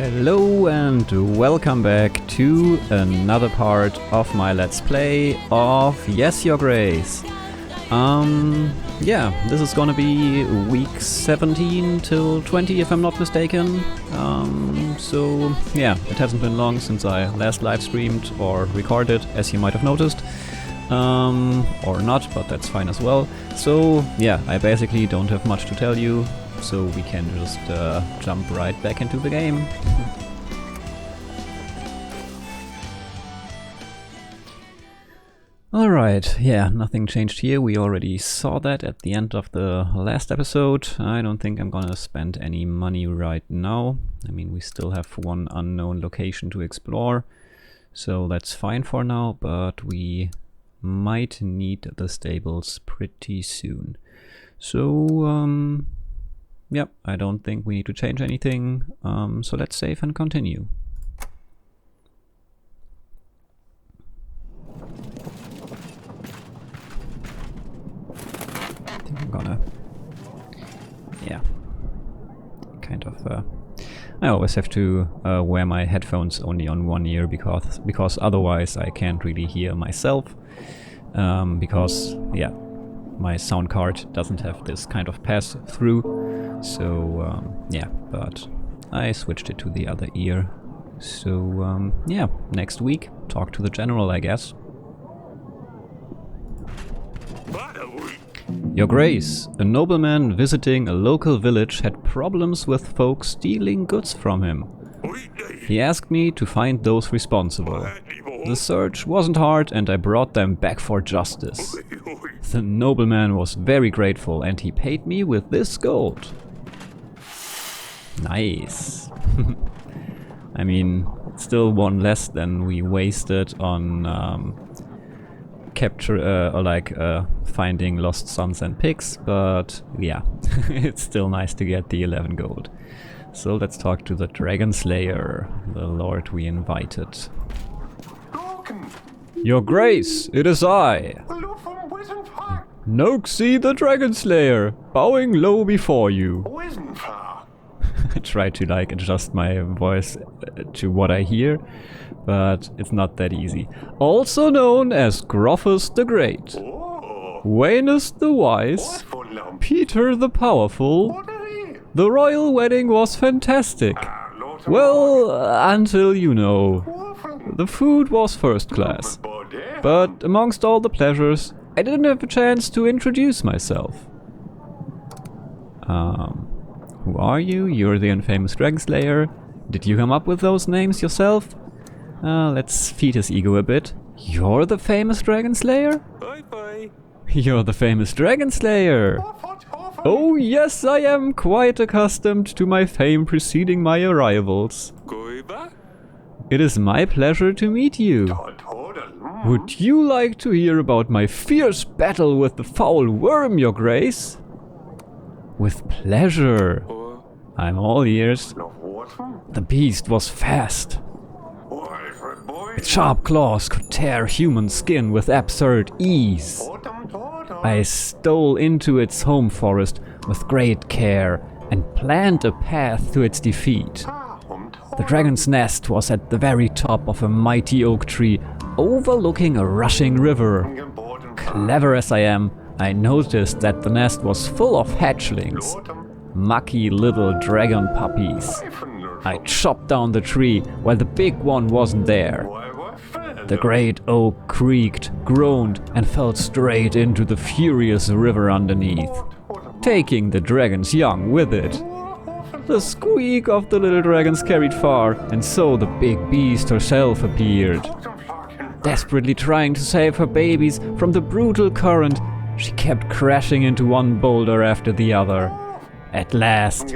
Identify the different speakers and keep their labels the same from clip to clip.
Speaker 1: Hello and welcome back to another part of my Let's Play of Yes, Your Grace. Yeah, this is gonna be week 17 till 20 if I'm not mistaken. So yeah, it hasn't been long since I last live streamed or recorded, as you might have noticed. Or not, but that's fine as well. So yeah, I basically don't have much to tell you, so we can just jump right back into the game. Alright, yeah, nothing changed here. We already saw that at the end of the last episode. I don't think I'm gonna spend any money right now. I mean, we still have one unknown location to explore, so that's fine for now, but we might need the stables pretty soon. So, yep, I don't think we need to change anything, so let's save and continue. I think I'm gonna, yeah, kind of, I always have to wear my headphones only on one ear because otherwise I can't really hear myself, because, yeah, my sound card doesn't have this kind of pass-through, so yeah, but I switched it to the other ear. So yeah, next week, talk to the general, I guess. Your Grace, a nobleman visiting a local village had problems with folks stealing goods from him. He asked me to find those responsible. The search wasn't hard and I brought them back for justice. The nobleman was very grateful and he paid me with this gold. Nice. I mean, still one less than we wasted on finding lost sons and pigs, but yeah, it's still nice to get the 11 gold. So let's talk to the Dragon Slayer, the lord we invited. Your Grace, it is I, Noxie the Dragon Slayer, bowing low before you. I try to adjust my voice to what I hear, but it's not that easy. Also known as Gruffus the Great, Wanus the Wise, Peter the Powerful. The royal wedding was fantastic. Well, until you know. The food was first class. But amongst all the pleasures, I didn't have a chance to introduce myself. Who are you? You're the infamous Dragon Slayer. Did you come up with those names yourself? Let's feed his ego a bit. You're the famous Dragon Slayer? Bye. You're the famous Dragon Slayer! Oh yes, I am quite accustomed to my fame preceding my arrivals. It is my pleasure to meet you. Would you like to hear about my fierce battle with the foul worm, Your Grace? With pleasure. I'm all ears. The beast was fast. Its sharp claws could tear human skin with absurd ease. I stole into its home forest with great care and planned a path to its defeat. The dragon's nest was at the very top of a mighty oak tree overlooking a rushing river. Clever as I am, I noticed that the nest was full of hatchlings, mucky little dragon puppies. I chopped down the tree while the big one wasn't there. The great oak creaked, groaned, and fell straight into the furious river underneath, taking the dragon's young with it. The squeak of the little dragons carried far, and so the big beast herself appeared. Desperately trying to save her babies from the brutal current, she kept crashing into one boulder after the other. At last,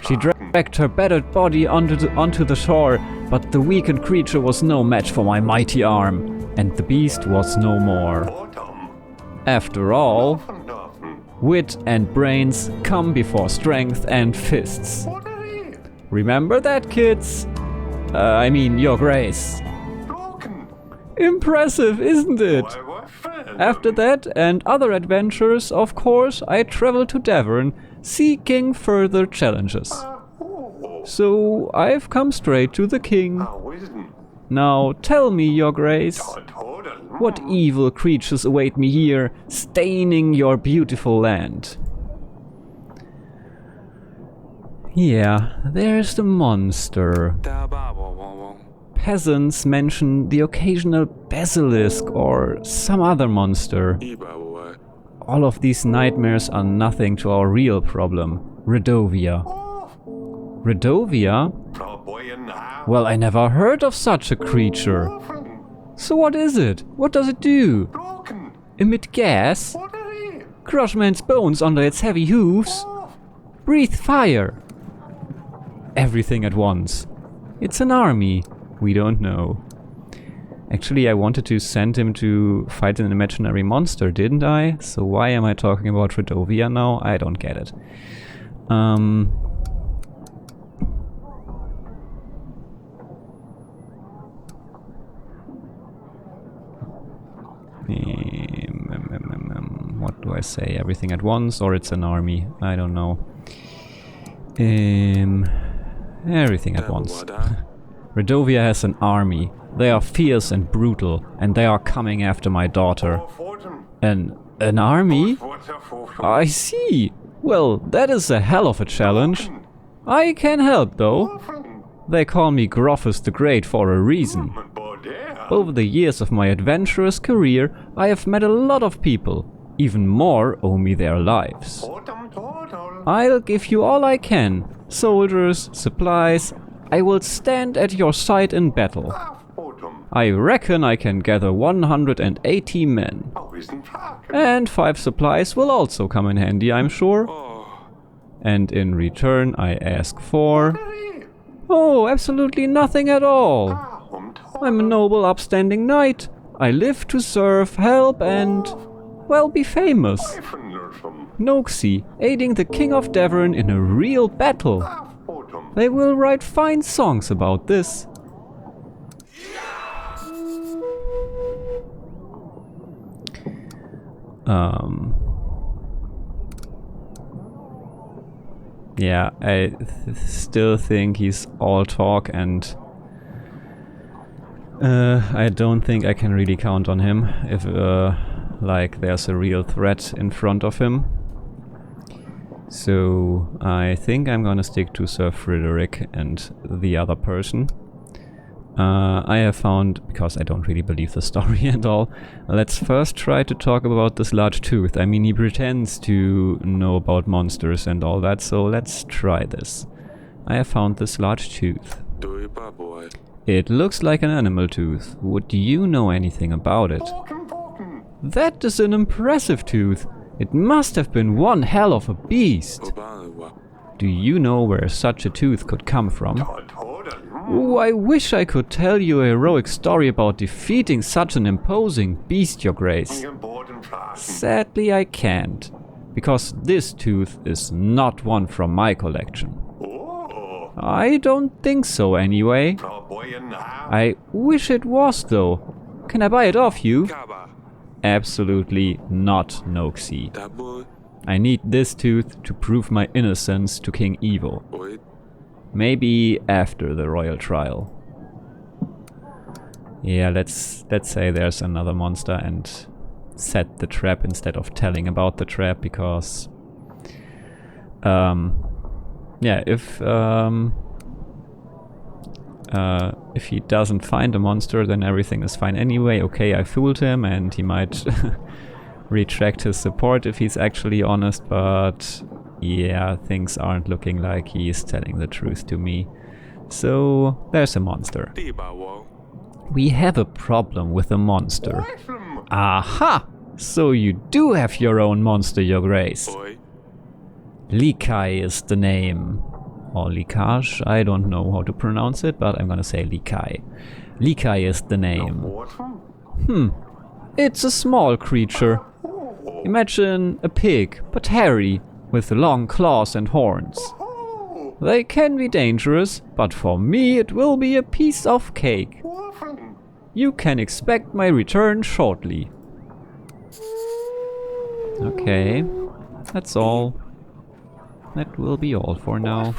Speaker 1: she dragged her battered body onto the shore, but the weakened creature was no match for my mighty arm, and the beast was no more. After all, wit and brains come before strength and fists. Remember that, kids? I mean, Your Grace. Impressive, isn't it? After that and other adventures, of course, I traveled to Davern, seeking further challenges. So I've come straight to the king. Now tell me, your grace, what evil creatures await me here, staining your beautiful land? Yeah, there's the monster. Peasants mention the occasional basilisk or some other monster. All of these nightmares are nothing to our real problem, Redovia. Redovia? Well, I never heard of such a creature. So what is it? What does it do? Emit gas? Crush men's bones under its heavy hooves? Breathe fire? Everything at once. It's an army. We don't know. Actually, I wanted to send him to fight an imaginary monster, didn't I? So why am I talking about Redovia now? I don't get it. What do I say? Everything at once, or it's an army? I don't know. Everything at once. Redovia has an army. They are fierce and brutal, and they are coming after my daughter. An army? I see. Well, that is a hell of a challenge. I can help, though. They call me Groffus the Great for a reason. Over the years of my adventurous career, I have met a lot of people. Even more owe me their lives. I'll give you all I can. Soldiers, supplies. I will stand at your side in battle. I reckon I can gather 180 men. And 5 supplies will also come in handy, I'm sure. And in return I ask for... Oh, absolutely nothing at all. I'm a noble, upstanding knight. I live to serve, help and... well, be famous. Noxie, aiding the King of Devon in a real battle. They will write fine songs about this. Yeah, I still think he's all talk, and I don't think I can really count on him if like there's a real threat in front of him. So I think I'm gonna stick to Sir Frederick and the other person. I have found, because I don't really believe the story at all, let's first try to talk about this large tooth. I mean, he pretends to know about monsters and all that, so let's try this. I have found this large tooth. It looks like an animal tooth. Would you know anything about it? That is an impressive tooth. It must have been one hell of a beast. Do you know where such a tooth could come from? Oh, I wish I could tell you a heroic story about defeating such an imposing beast, your grace. Sadly, I can't, because this tooth is not one from my collection. I don't think so, anyway. I wish it was, though. Can I buy it off you? Absolutely not, Noxie. I need this tooth to prove my innocence to King Evil. Maybe after the royal trial. Yeah, let's say there's another monster and set the trap instead of telling about the trap, because yeah, if he doesn't find a monster, then everything is fine anyway. Okay, I fooled him, and he might retract his support if he's actually honest, but yeah, things aren't looking like he's telling the truth to me. So, there's a monster. We have a problem with a monster. Aha! So you do have your own monster, your grace. Likai is the name. Or Likaj, I don't know how to pronounce it, but I'm gonna say Likai. Likai is the name. It's a small creature. Imagine a pig, but hairy, with long claws and horns. They can be dangerous, but for me it will be a piece of cake. You can expect my return shortly. Okay, that's all. That will be all for now.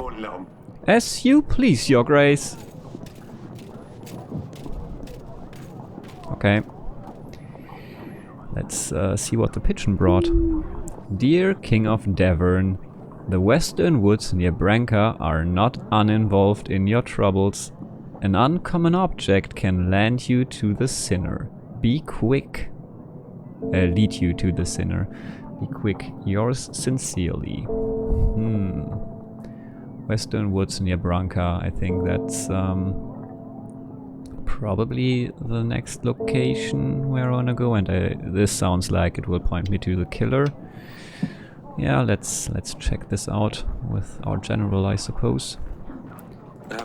Speaker 1: As you please, your grace. Okay. Let's see what the pigeon brought. Dear King of Devon, the western woods near Branca are not uninvolved in your troubles. An uncommon object can land you to the sinner. Be quick. Lead you to the sinner. Be quick. Yours sincerely. Western woods near Branca. I think that's probably the next location where I wanna go, and this sounds like it will point me to the killer. Yeah, let's check this out with our general, I suppose.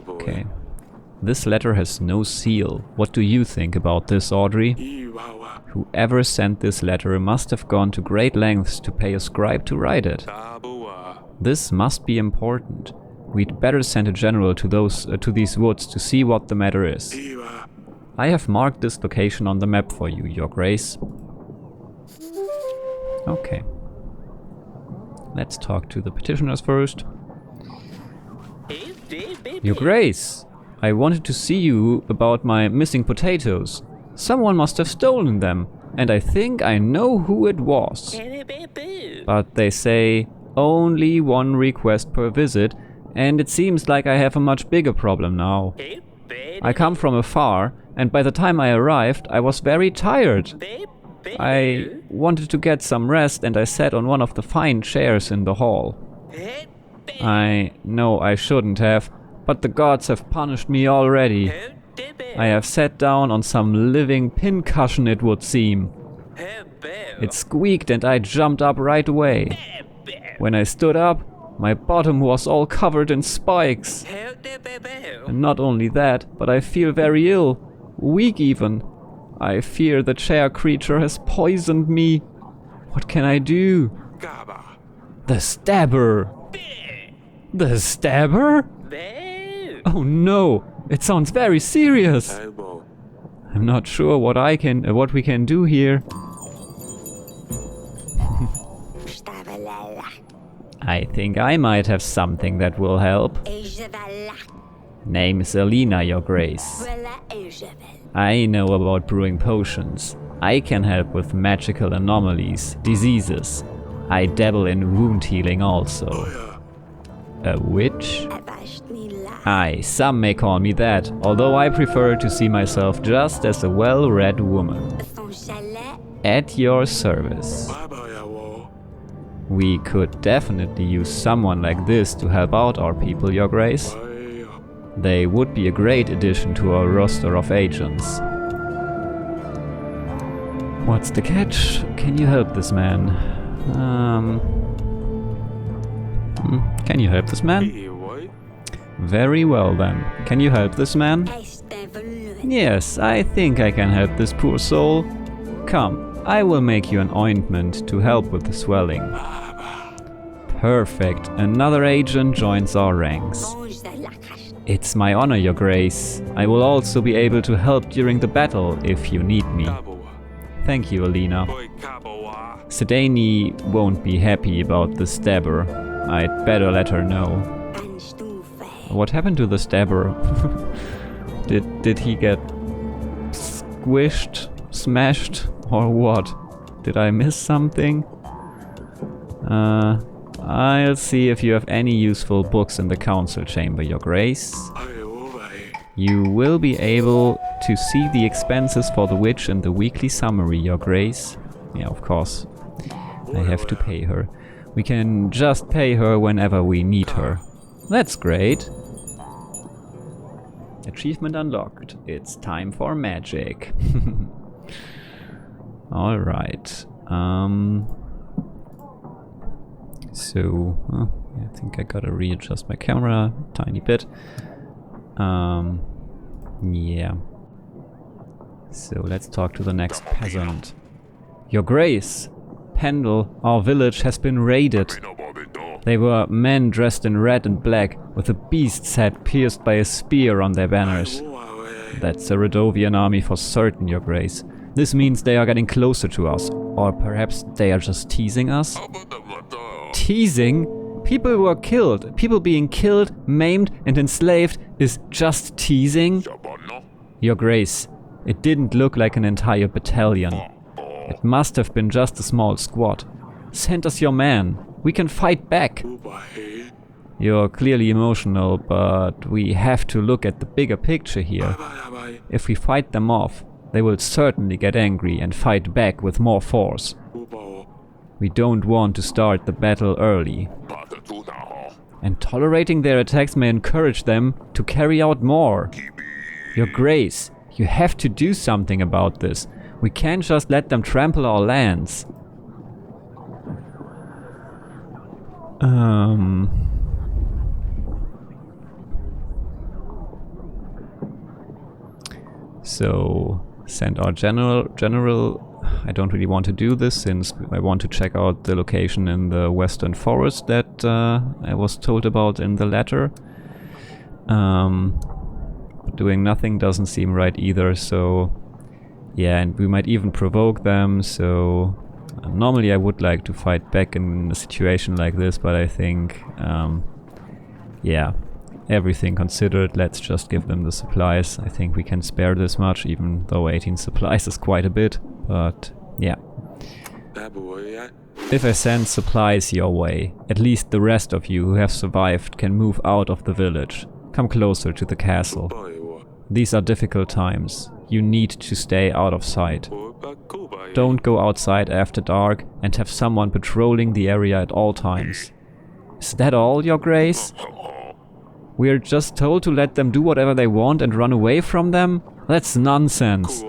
Speaker 1: Okay. This letter has no seal. What do you think about this, Audrey? Whoever sent this letter must have gone to great lengths to pay a scribe to write it. This must be important. We'd better send a general to these woods to see what the matter is. I have marked this location on the map for you, Your Grace. Okay. Let's talk to the petitioners first. Your Grace, I wanted to see you about my missing potatoes. Someone must have stolen them, and I think I know who it was. But they say only one request per visit, and it seems like I have a much bigger problem now. I come from afar, and by the time I arrived, I was very tired. I wanted to get some rest, and I sat on one of the fine chairs in the hall. I know I shouldn't have, but the gods have punished me already. I have sat down on some living pincushion, it would seem. It squeaked and I jumped up right away. When I stood up, my bottom was all covered in spikes. And not only that, but I feel very ill, weak even. I fear the chair creature has poisoned me. What can I do? The stabber! The stabber? Oh no! It sounds very serious! I'm not sure what we can do here. I think I might have something that will help. Name is Alina, Your Grace. I know about brewing potions. I can help with magical anomalies, diseases. I dabble in wound healing also. A witch? Aye, some may call me that, although I prefer to see myself just as a well-read woman. At your service. We could definitely use someone like this to help out our people, Your Grace. They would be a great addition to our roster of agents. What's the catch? Can you help this man? Can you help this man? Very well then. Can you help this man? Yes, I think I can help this poor soul. Come, I will make you an ointment to help with the swelling. Perfect. Another agent joins our ranks. It's my honor, Your Grace. I will also be able to help during the battle if you need me. Thank you, Alina. Sedani won't be happy about the stabber. I'd better let her know. What happened to the stabber? Did he get squished, smashed, or what? Did I miss something? I'll see if you have any useful books in the council chamber, Your Grace. You will be able to see the expenses for the witch in the weekly summary, Your Grace. Yeah, of course. I have to pay her. We can just pay her whenever we need her. That's great. Achievement unlocked. It's time for magic. Alright. So, I think I gotta readjust my camera a tiny bit. Yeah. So let's talk to the next peasant. Your Grace, Pendle, our village has been raided. They were men dressed in red and black, with a beast's head pierced by a spear on their banners. That's a Radovian army for certain, Your Grace. This means they are getting closer to us, or perhaps they are just teasing us? Teasing? People were killed. People being killed, maimed, and enslaved is just teasing? Your Grace, it didn't look like an entire battalion. It must have been just a small squad. Send us your man. We can fight back. You're clearly emotional, but we have to look at the bigger picture here. If we fight them off, they will certainly get angry and fight back with more force. We don't want to start the battle early. And tolerating their attacks may encourage them to carry out more. Your Grace, you have to do something about this. We can't just let them trample our lands. So send our general. I don't really want to do this since I want to check out the location in the Western Forest that I was told about in the letter. Doing nothing doesn't seem right either, so yeah, and we might even provoke them, so normally I would like to fight back in a situation like this, but I think yeah, everything considered, let's just give them the supplies. I think we can spare this much, even though 18 supplies is quite a bit, but yeah. If I send supplies your way, at least the rest of you who have survived can move out of the village. Come closer to the castle. These are difficult times. You need to stay out of sight. Don't go outside after dark and have someone patrolling the area at all times. Is that all, Your Grace? We're just told to let them do whatever they want and run away from them? That's nonsense.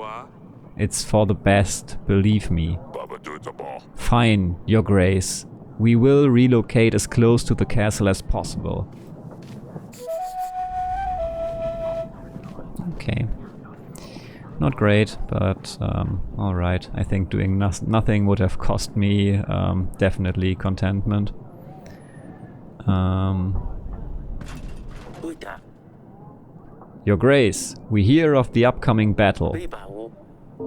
Speaker 1: It's for the best, believe me. Fine, Your Grace. We will relocate as close to the castle as possible. Okay. Not great, but alright. I think doing nothing would have cost me definitely contentment. Your Grace, we hear of the upcoming battle.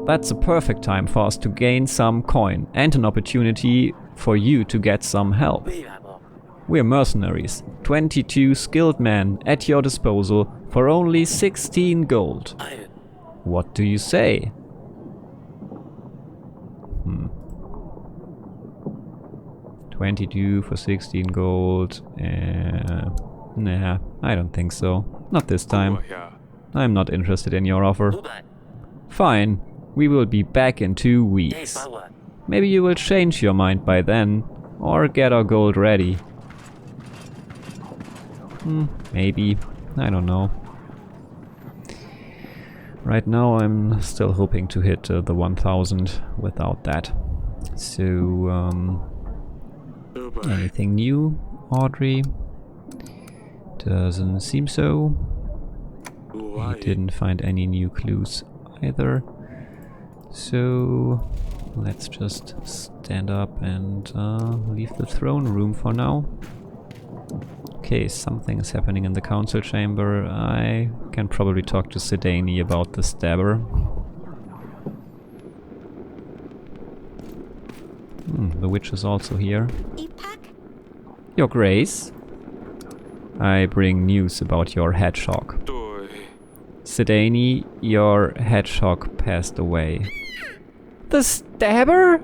Speaker 1: That's a perfect time for us to gain some coin and an opportunity for you to get some help. We're mercenaries, 22 skilled men at your disposal for only 16 gold. What do you say? 22 for 16 gold. Nah, I don't think so. Not this time. I'm not interested in your offer. Fine, we will be back in 2 weeks. Maybe you will change your mind by then, or get our gold ready. Maybe. I don't know. Right now I'm still hoping to hit the 1000 without that. So, anything new, Audrey? Doesn't seem so. We didn't find any new clues either. So, let's just stand up and leave the throne room for now. Okay, something is happening in the council chamber. I can probably talk to Sedani about the stabber. The witch is also here. Your Grace, I bring news about your hedgehog. Sedani, your hedgehog passed away. The stabber?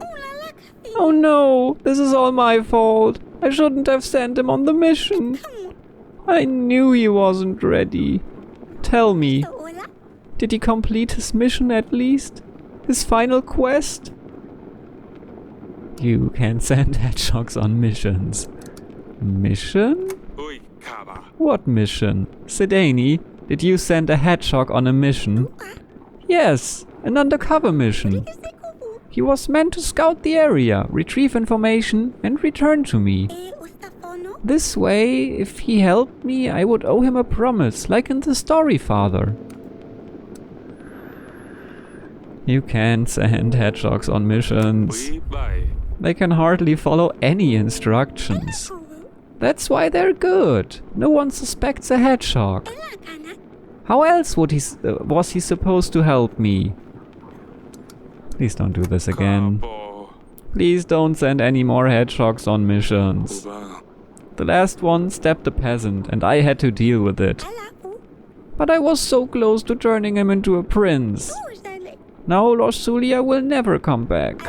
Speaker 1: Oh no, this is all my fault. I shouldn't have sent him on the mission. I knew he wasn't ready. Tell me, did he complete his mission at least? His final quest? You can send hedgehogs on missions. Mission? What mission? Sedani, did you send a hedgehog on a mission? Yes, an undercover mission. He was meant to scout the area, retrieve information, and return to me. This way, if he helped me, I would owe him a promise, like in the story, Father. You can't send hedgehogs on missions. They can hardly follow any instructions. That's why they're good. No one suspects a hedgehog. How else would was he supposed to help me? Please don't do this again. Please don't send any more hedgehogs on missions. The last one stabbed a peasant and I had to deal with it. But I was so close to turning him into a prince. Now Lord Sulia will never come back.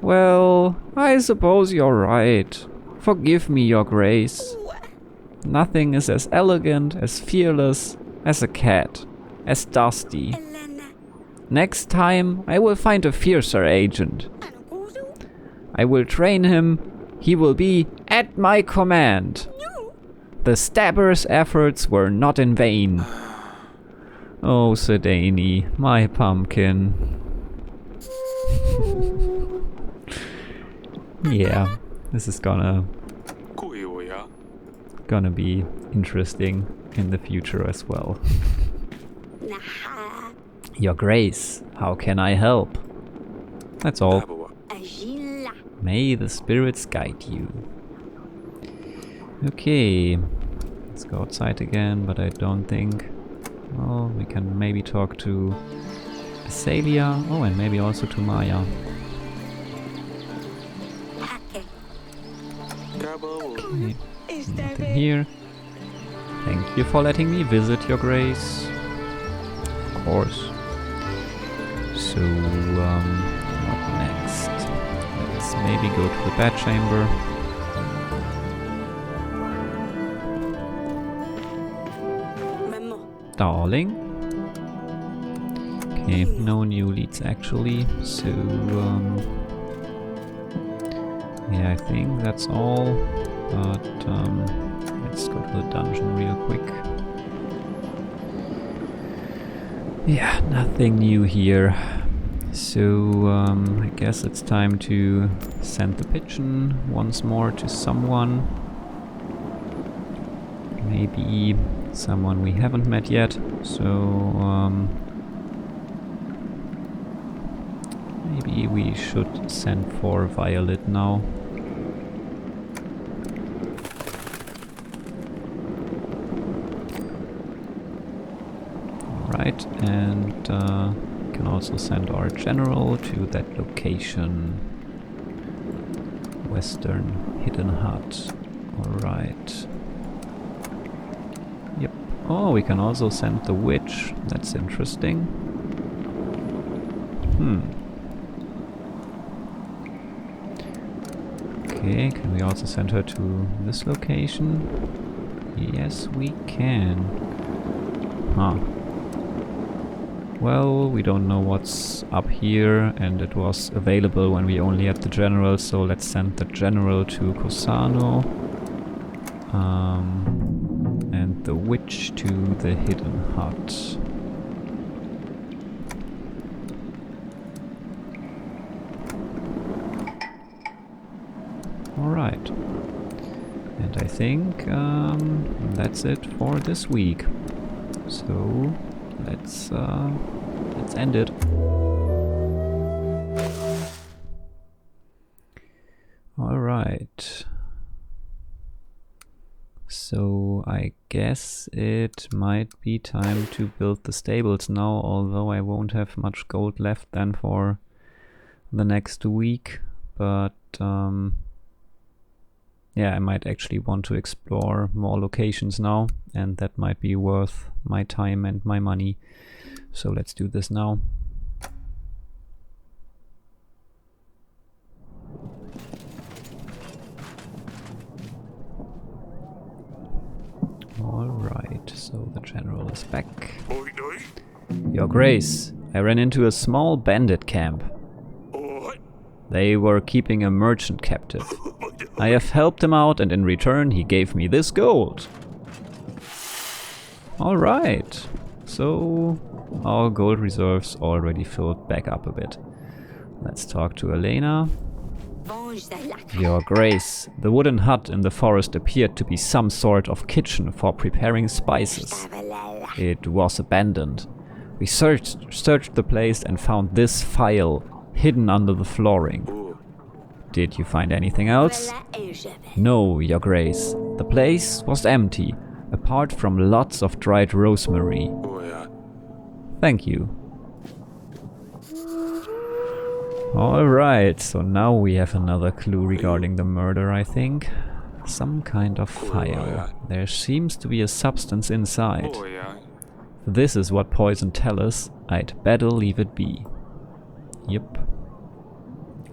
Speaker 1: Well, I suppose you're right. Forgive me, Your Grace. Nothing is as elegant, as fearless, as a cat, as dusty. Next time, I will find a fiercer agent. I will train him. He will be at my command. The stabber's efforts were not in vain. Oh, Sedani, my pumpkin. Yeah, this is gonna be interesting in the future as well. Your Grace, how can I help? That's all. May the spirits guide you. Okay, let's go outside again, but I don't think... Well, we can maybe talk to Asalia. Oh, and maybe also to Maya. Okay, nothing here. Thank you for letting me visit, Your Grace. Of course. So, what next? Let's maybe go to the bedchamber. Darling. Okay, no new leads actually. So, yeah, I think that's all. But let's go to the dungeon real quick. Yeah, nothing new here. So I guess it's time to send the pigeon once more to someone. Maybe someone we haven't met yet. So maybe we should send for Violet now. Alright, and can also send our general to that location. Western Hidden Hut. Alright. Yep. Oh, we can also send the witch. That's interesting. Okay, can we also send her to this location? Yes, we can. Huh. Well, we don't know what's up here, and it was available when we only had the general, so let's send the general to Cosano. And the witch to the Hidden Hut. Alright. And I think that's it for this week. So let's end it. Alright. So I guess it might be time to build the stables now, although I won't have much gold left then for the next week. But yeah, I might actually want to explore more locations now, and that might be worth my time and my money. So let's do this now. Alright, so the general is back. Your Grace, I ran into a small bandit camp. They were keeping a merchant captive. I have helped him out, and in return he gave me this gold. Alright, so our gold reserves already filled back up a bit. Let's talk to Elena. Your Grace, the wooden hut in the forest appeared to be some sort of kitchen for preparing spices. It was abandoned. We searched the place and found this file hidden under the flooring. Did you find anything else? No, Your Grace. The place was empty, apart from lots of dried rosemary. Thank you. Alright, so now we have another clue regarding the murder, I think. Some kind of file. There seems to be a substance inside. If this is what poison tell us, I'd better leave it be. Yep.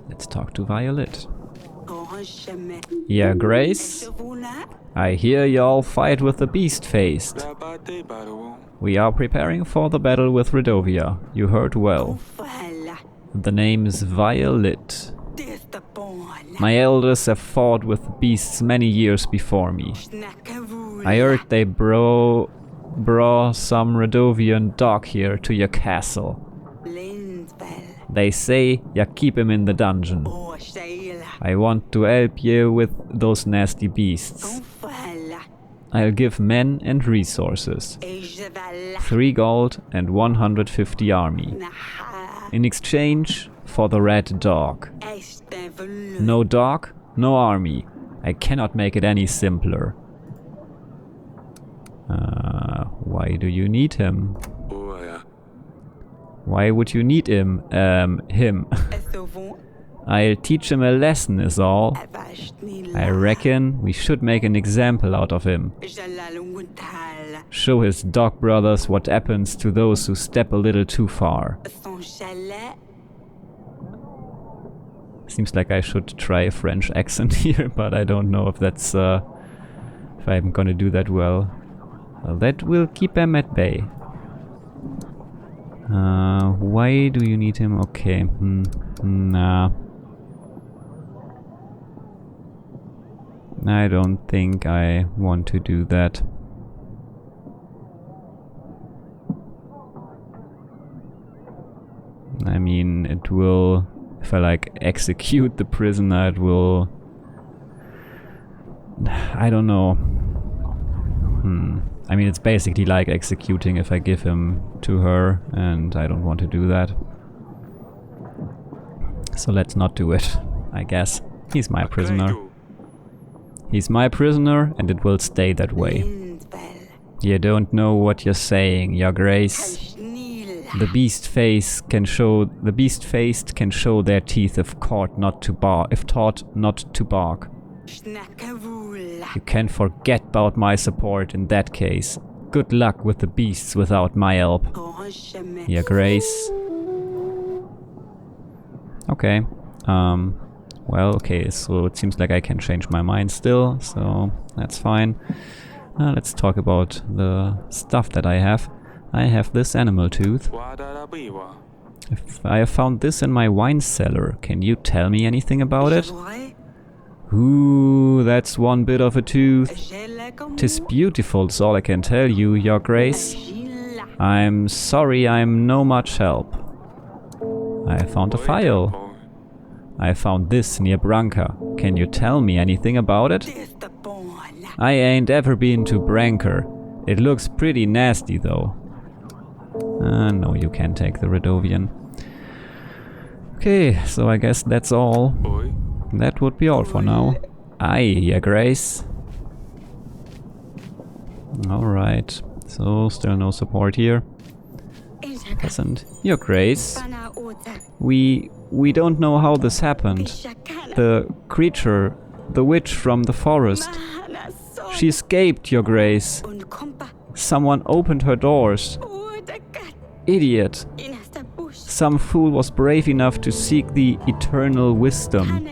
Speaker 1: Let's talk to Violet. Yeah, Grace? I hear y'all fight with the Beast-Faced. We are preparing for the battle with Redovia. You heard well. The name is Violet. My elders have fought with beasts many years before me. I heard they brought some Redovian dog here to your castle. They say you keep him in the dungeon. I want to help you with those nasty beasts. I'll give men and resources. 3 gold and 150 army. In exchange for the red dog. No dog, no army. I cannot make it any simpler. Why do you need him? Why would you need him? Him. I'll teach him a lesson is all. I reckon we should make an example out of him. Show his dog brothers what happens to those who step a little too far. Seems like I should try a French accent here, but I don't know if that's if I'm gonna do that well. That will keep them at bay. Why do you need him? Okay, nah. I don't think I want to do that. I mean, it will... If I like execute the prisoner, it will... I don't know. I mean, it's basically like executing if I give him to her, and I don't want to do that. So let's not do it, I guess. He's my prisoner. He's my prisoner, and it will stay that way. You don't know what you're saying, Your Grace. The Beast-Faced can show their teeth if taught not to bark. You can forget about my support in that case. Good luck with the beasts without my help. Your Grace. Okay. Well, okay, so it seems like I can change my mind still, so that's fine. Let's talk about the stuff that I have. I have this animal tooth. If I have found this in my wine cellar, can you tell me anything about it? Ooh, that's one bit of a tooth. 'Tis beautiful, is all I can tell you, Your Grace. I'm sorry I'm no much help. I found a file. I found this near Branca. Can you tell me anything about it? I ain't ever been to Branca. It looks pretty nasty though. No, you can't take the Redovian. Okay, so I guess that's all. That would be all for now. Aye, Your Grace. Alright, so still no support here. Peasant. Your Grace. We don't know how this happened. The creature, the witch from the forest. She escaped, Your Grace. Someone opened her doors. Idiot. Some fool was brave enough to seek the eternal wisdom.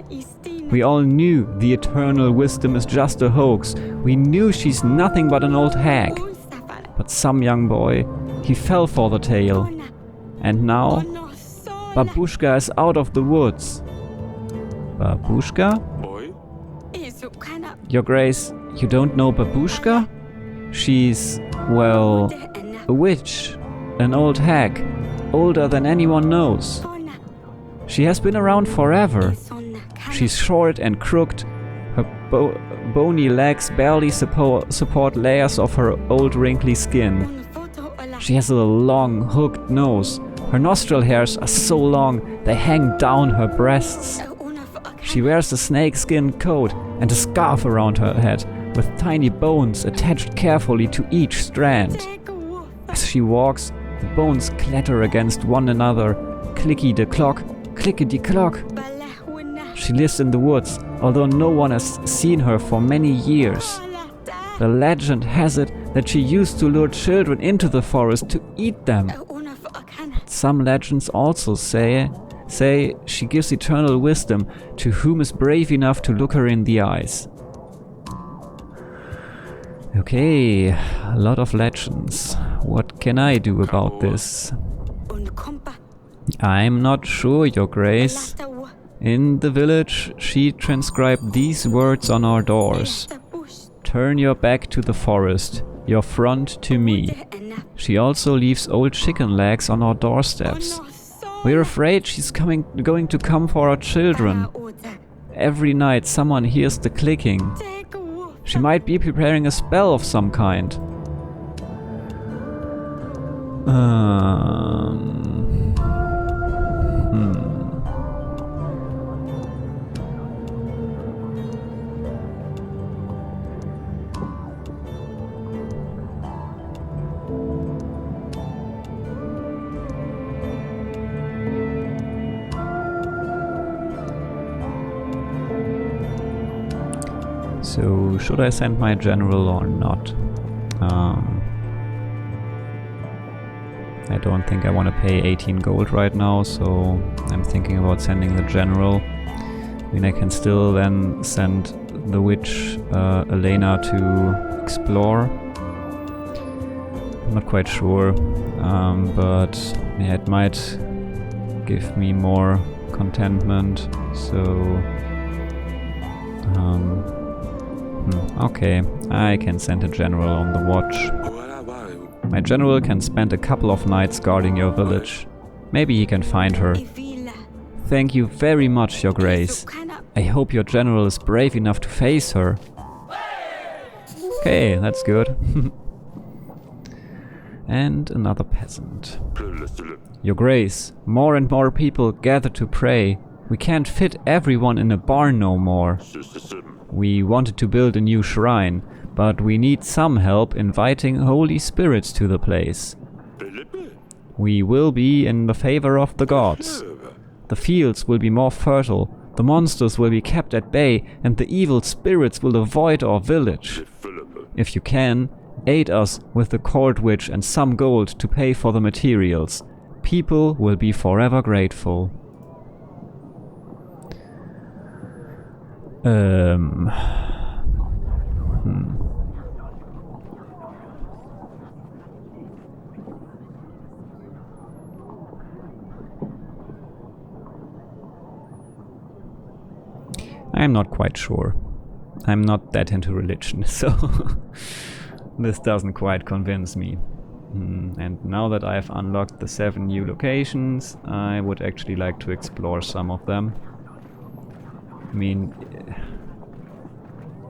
Speaker 1: We all knew the eternal wisdom is just a hoax. We knew she's nothing but an old hag. But some young boy, he fell for the tale. And now, Babushka is out of the woods. Babushka? Your Grace, you don't know Babushka? She's, well, a witch. An old hag. Older than anyone knows. She has been around forever. She's short and crooked. Her bony legs barely support layers of her old wrinkly skin. She has a long, hooked nose. Her nostril hairs are so long they hang down her breasts. She wears a snakeskin coat and a scarf around her head, with tiny bones attached carefully to each strand. As she walks, the bones clatter against one another. Clicky-de-clock, clickety-clock. She lives in the woods, although no one has seen her for many years. The legend has it that she used to lure children into the forest to eat them. Some legends also say she gives eternal wisdom to whom is brave enough to look her in the eyes. Okay, a lot of legends. What can I do about this? I'm not sure, Your Grace. In the village, she transcribed these words on our doors. Turn your back to the forest, your front to me. She also leaves old chicken legs on our doorsteps. We're afraid she's going to come for our children. Every night someone hears the clicking. She might be preparing a spell of some kind. So, should I send my general or not? I don't think I want to pay 18 gold right now, so I'm thinking about sending the general. I mean, I can still then send the witch Elena to explore. I'm not quite sure, but yeah, it might give me more contentment, so... okay, I can send a general on the watch. My general can spend a couple of nights guarding your village. Maybe he can find her. Thank you very much, Your Grace. I hope your general is brave enough to face her. Okay, that's good. And another peasant. Your Grace, more and more people gather to pray. We can't fit everyone in a barn no more. We wanted to build a new shrine, but we need some help inviting holy spirits to the place. We will be in the favor of the gods. The fields will be more fertile, the monsters will be kept at bay, and the evil spirits will avoid our village. If you can, aid us with the court witch and some gold to pay for the materials. People will be forever grateful. I'm not quite sure. I'm not that into religion, so this doesn't quite convince me. And now that I've unlocked the 7 new locations, I would actually like to explore some of them. I mean,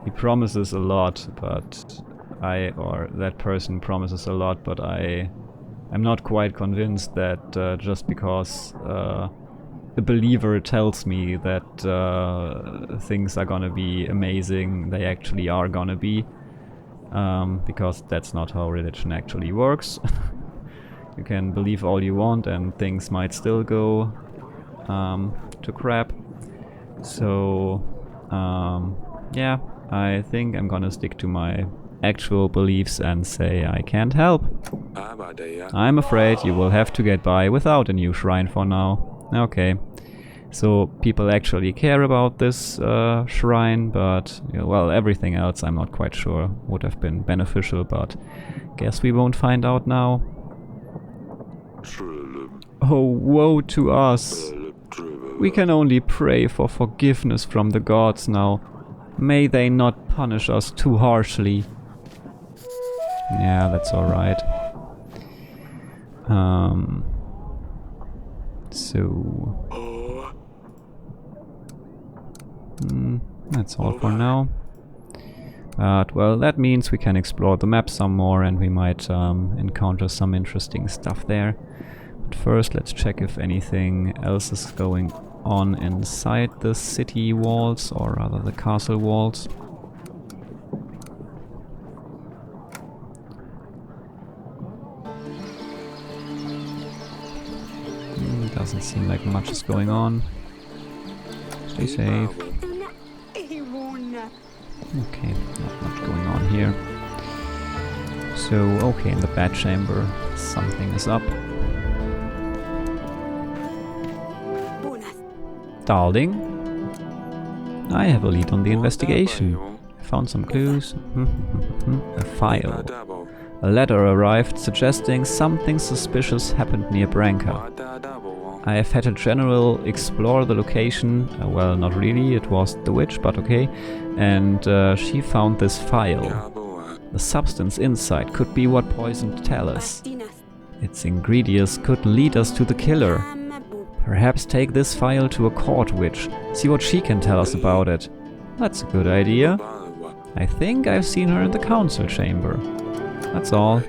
Speaker 1: he promises a lot, but that person promises a lot, but I'm not quite convinced that just because the believer tells me that things are gonna be amazing, they actually are gonna be, because that's not how religion actually works. You can believe all you want and things might still go to crap. So, yeah, I think I'm gonna stick to my actual beliefs and say I can't help. I'm afraid you will have to get by without a new shrine for now. Okay, so people actually care about this shrine, but, you know, well, everything else I'm not quite sure would have been beneficial, but guess we won't find out now. Oh, woe to us! We can only pray for forgiveness from the gods now. May they not punish us too harshly. Yeah, that's alright. That's all for now. But, well, that means we can explore the map some more and we might encounter some interesting stuff there. But first, let's check if anything else is going on inside the city walls, or rather the castle walls. Doesn't seem like much is going on. Stay safe. Okay, not much going on here. So, okay, in the bed chamber, something is up. Darling, I have a lead on the investigation. I found some clues. A file. A letter arrived suggesting something suspicious happened near Branca. I have had a general explore the location. Well, not really, it was the witch, but okay. And she found this file. The substance inside could be what poisoned Talus. Its ingredients could lead us to the killer. Perhaps take this file to a court witch, see what she can tell us about it. That's a good idea. I think I've seen her in the council chamber. That's all.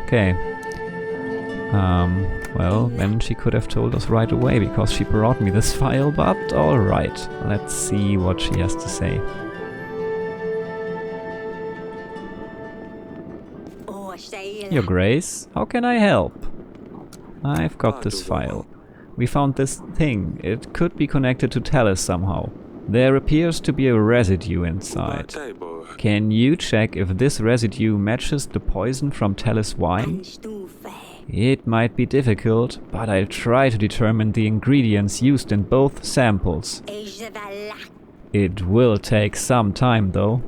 Speaker 1: Okay. Well, then she could have told us right away, because she brought me this file, but alright. Let's see what she has to say. Your Grace, how can I help? I've got this file. We found this thing. It could be connected to Talus somehow. There appears to be a residue inside. Can you check if this residue matches the poison from Talus wine? It might be difficult, but I'll try to determine the ingredients used in both samples. It will take some time though.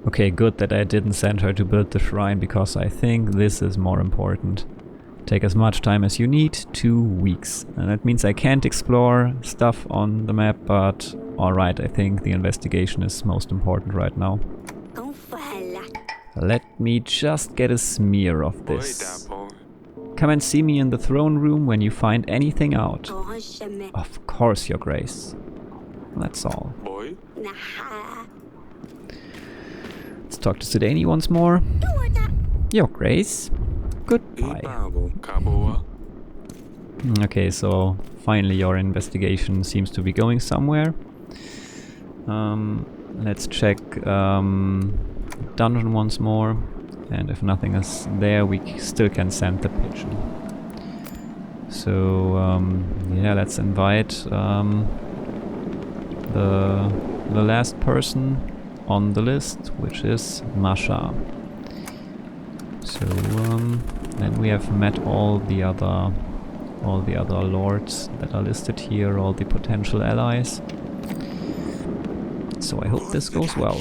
Speaker 1: Okay, good that I didn't send her to build the shrine, because I think this is more important. Take as much time as you need, 2 weeks. And that means I can't explore stuff on the map, but alright, I think the investigation is most important right now. Let me just get a smear of this. Come and see me in the throne room when you find anything out. Of course, Your Grace. That's all. Let's talk to Sidani once more. Your Grace. Goodbye. Okay, so finally your investigation seems to be going somewhere. Let's check dungeon once more, and if nothing is there, we still can send the pigeon. So yeah, let's invite the last person on the list, which is Masha. So then we have met all the other lords that are listed here, all the potential allies. So I hope this goes well.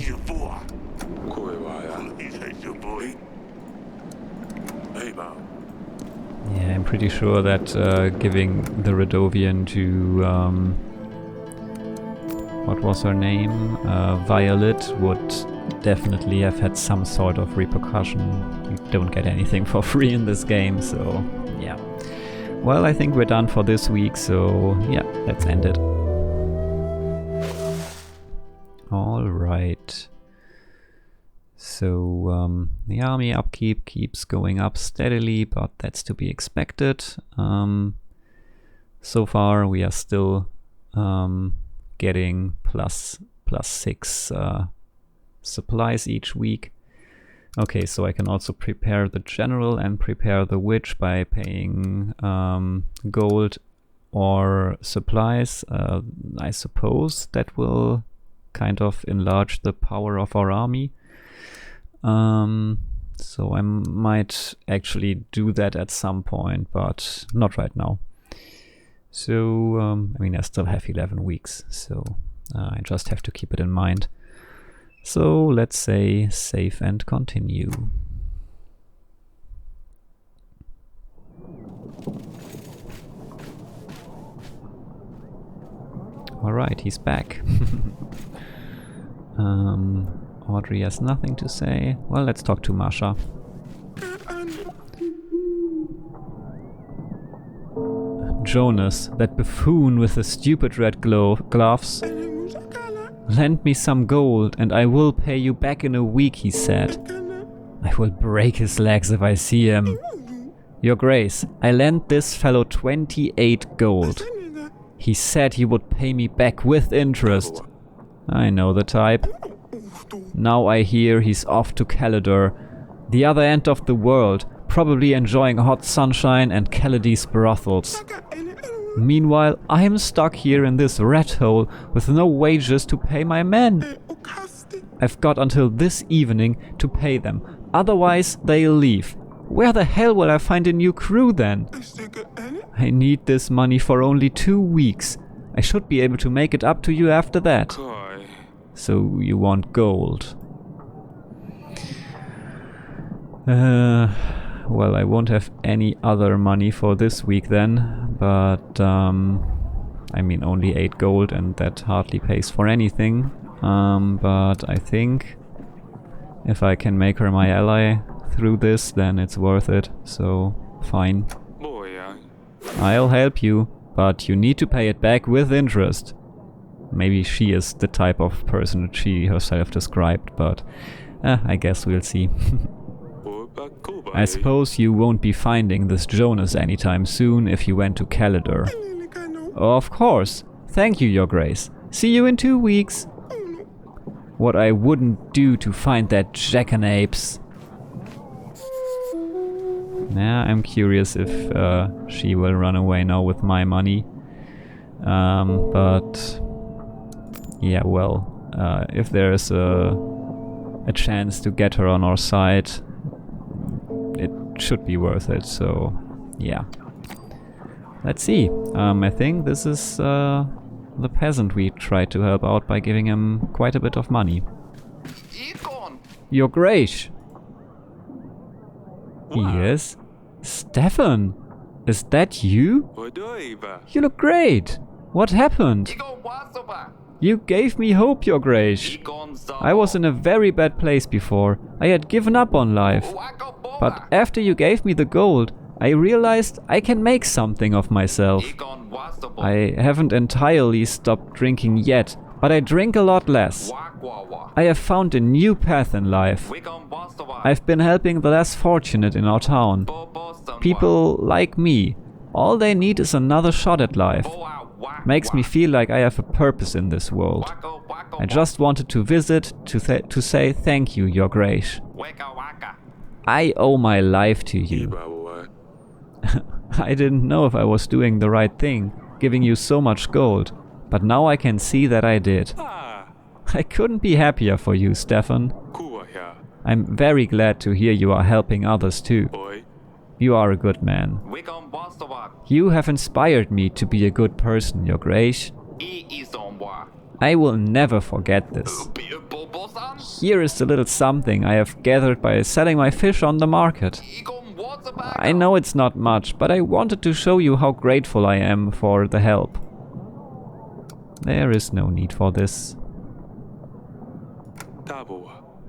Speaker 1: Yeah, I'm pretty sure that giving the Redovian to what was her name? Violet would definitely have had some sort of repercussion. You don't get anything for free in this game, so yeah. Well, I think we're done for this week, so yeah, let's end it. Alright. So the army upkeep keeps going up steadily, but that's to be expected. So far we are still getting plus 6 supplies each week. Okay, so I can also prepare the general and prepare the witch by paying gold or supplies. I suppose that will kind of enlarge the power of our army. So I might actually do that at some point, but not right now. So, I mean, I still have 11 weeks, so I just have to keep it in mind. So let's say save and continue. Alright, he's back. Audrey has nothing to say. Well, let's talk to Masha. Jonas, that buffoon with the stupid red gloves. Lend me some gold and I will pay you back in a week, he said. I will break his legs if I see him. Your Grace, I lent this fellow 28 gold. He said he would pay me back with interest. I know the type. Now I hear he's off to Calidor, the other end of the world, probably enjoying hot sunshine and Caladi's brothels. Meanwhile, I'm stuck here in this rat hole with no wages to pay my men. I've got until this evening to pay them. Otherwise, they'll leave. Where the hell will I find a new crew then? I need this money for only 2 weeks. I should be able to make it up to you after that. So you want gold. Well, I won't have any other money for this week then, but I mean only 8 gold and that hardly pays for anything. But I think if I can make her my ally through this, then it's worth it, so fine. I'll help you, but you need to pay it back with interest. Maybe she is the type of person that she herself described, but I guess we'll see. I suppose you won't be finding this Jonas anytime soon if you went to Calidor. Of course. Thank you, Your Grace. See you in 2 weeks. What I wouldn't do to find that jackanapes. Yeah, I'm curious if she will run away now with my money. But yeah, well, if there's a chance to get her on our side, it should be worth it, so yeah. Let's see. I think this is the peasant we tried to help out by giving him quite a bit of money. Your Grace! Yes? Stefan! Is that you? You look great! What happened? You gave me hope, Your Grace. I was in a very bad place before. I had given up on life. But after you gave me the gold, I realized I can make something of myself. I haven't entirely stopped drinking yet, but I drink a lot less. I have found a new path in life. I've been helping the less fortunate in our town. People like me. All they need is another shot at life. Makes me feel like I have a purpose in this world. I just wanted to visit to say thank you, Your Grace. I owe my life to you. I didn't know if I was doing the right thing, giving you so much gold, but now I can see that I did. I couldn't be happier for you, Stefan. I'm very glad to hear you are helping others too. You are a good man. You have inspired me to be a good person, Your Grace. I will never forget this. Here is the little something I have gathered by selling my fish on the market. I know it's not much, but I wanted to show you how grateful I am for the help. There is no need for this.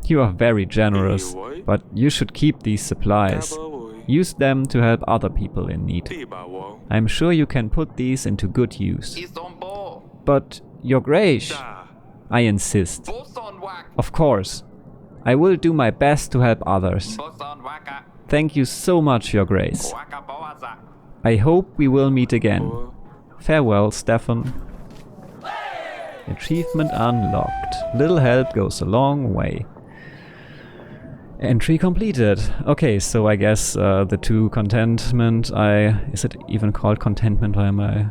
Speaker 1: You are very generous, but you should keep these supplies. Use them to help other people in need. I'm sure you can put these into good use. But, Your Grace, I insist. Of course, I will do my best to help others. Thank you so much, Your Grace. I hope we will meet again. Farewell, Stefan. Achievement unlocked. Little help goes a long way. Entry completed. Okay, so I guess the 2 contentment, is it even called contentment, or am I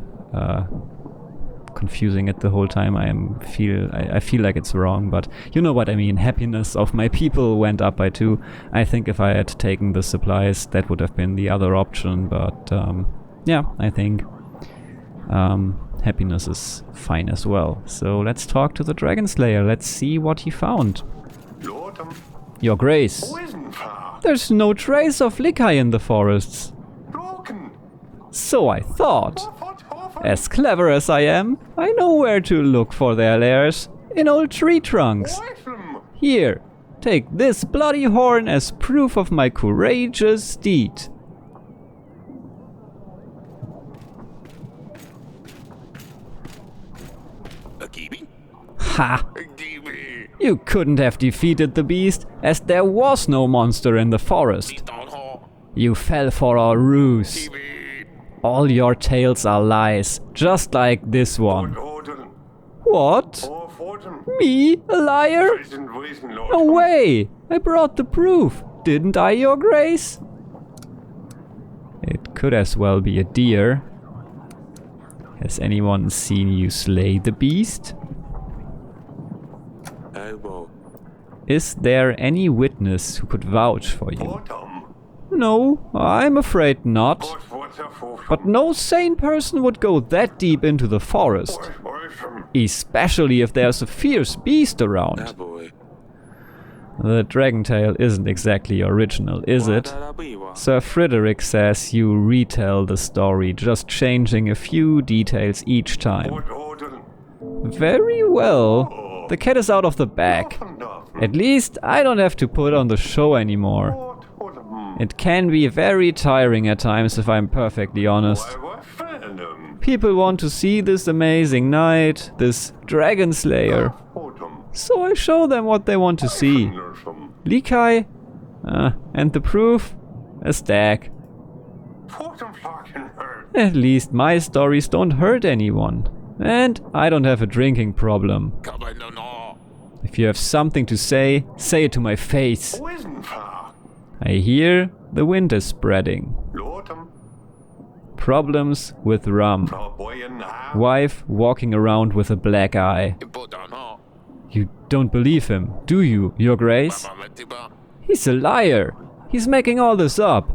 Speaker 1: confusing it the whole time? I feel like it's wrong, but you know what I mean. Happiness of my people went up by 2. I think if I had taken the supplies, that would have been the other option, but yeah, I think happiness is fine as well. So let's talk to the Dragon Slayer. Let's see what he found. Your Grace, there's no trace of Likai in the forests. So I thought. As clever as I am, I know where to look for their lairs. In old tree trunks. Here, take this bloody horn as proof of my courageous deed. Ha! You couldn't have defeated the beast, as there was no monster in the forest. You fell for our ruse. All your tales are lies, just like this one. What? Me? A liar? No way! I brought the proof, didn't I, Your Grace? It could as well be a deer. Has anyone seen you slay the beast? Is there any witness who could vouch for you? No, I'm afraid not. But no sane person would go that deep into the forest. Especially if there's a fierce beast around. The dragon tale isn't exactly original, is it? Sir Frederick says you retell the story, just changing a few details each time. Very well. The cat is out of the bag. At least I don't have to put on the show anymore. It can be very tiring at times, if I'm perfectly honest. People want to see this amazing knight, this dragon slayer. So I show them what they want to see. Likai, and the proof? A stag. At least my stories don't hurt anyone. And I don't have a drinking problem. If you have something to say, say it to my face. I hear the wind is spreading. Problems with rum. Wife walking around with a black eye. You don't believe him, do you, Your Grace? He's a liar. He's making all this up.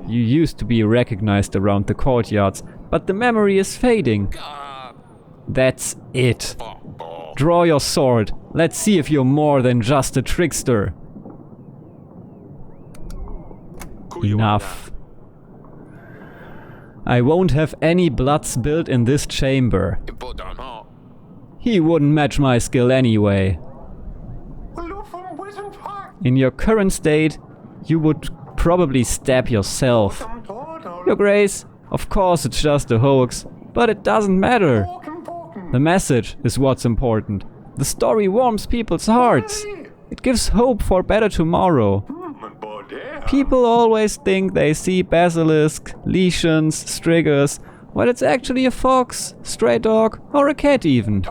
Speaker 1: You used to be recognized around the courtyards, but the memory is fading. That's it. Draw your sword. Let's see if you're more than just a trickster. Enough. I won't have any blood spilled in this chamber. He wouldn't match my skill anyway. In your current state, you would probably stab yourself. Your Grace, of course it's just a hoax, but it doesn't matter. The message is what's important. The story warms people's hearts. It gives hope for a better tomorrow. People always think they see basilisk, legions, striggers, while it's actually a fox, stray dog, or a cat even.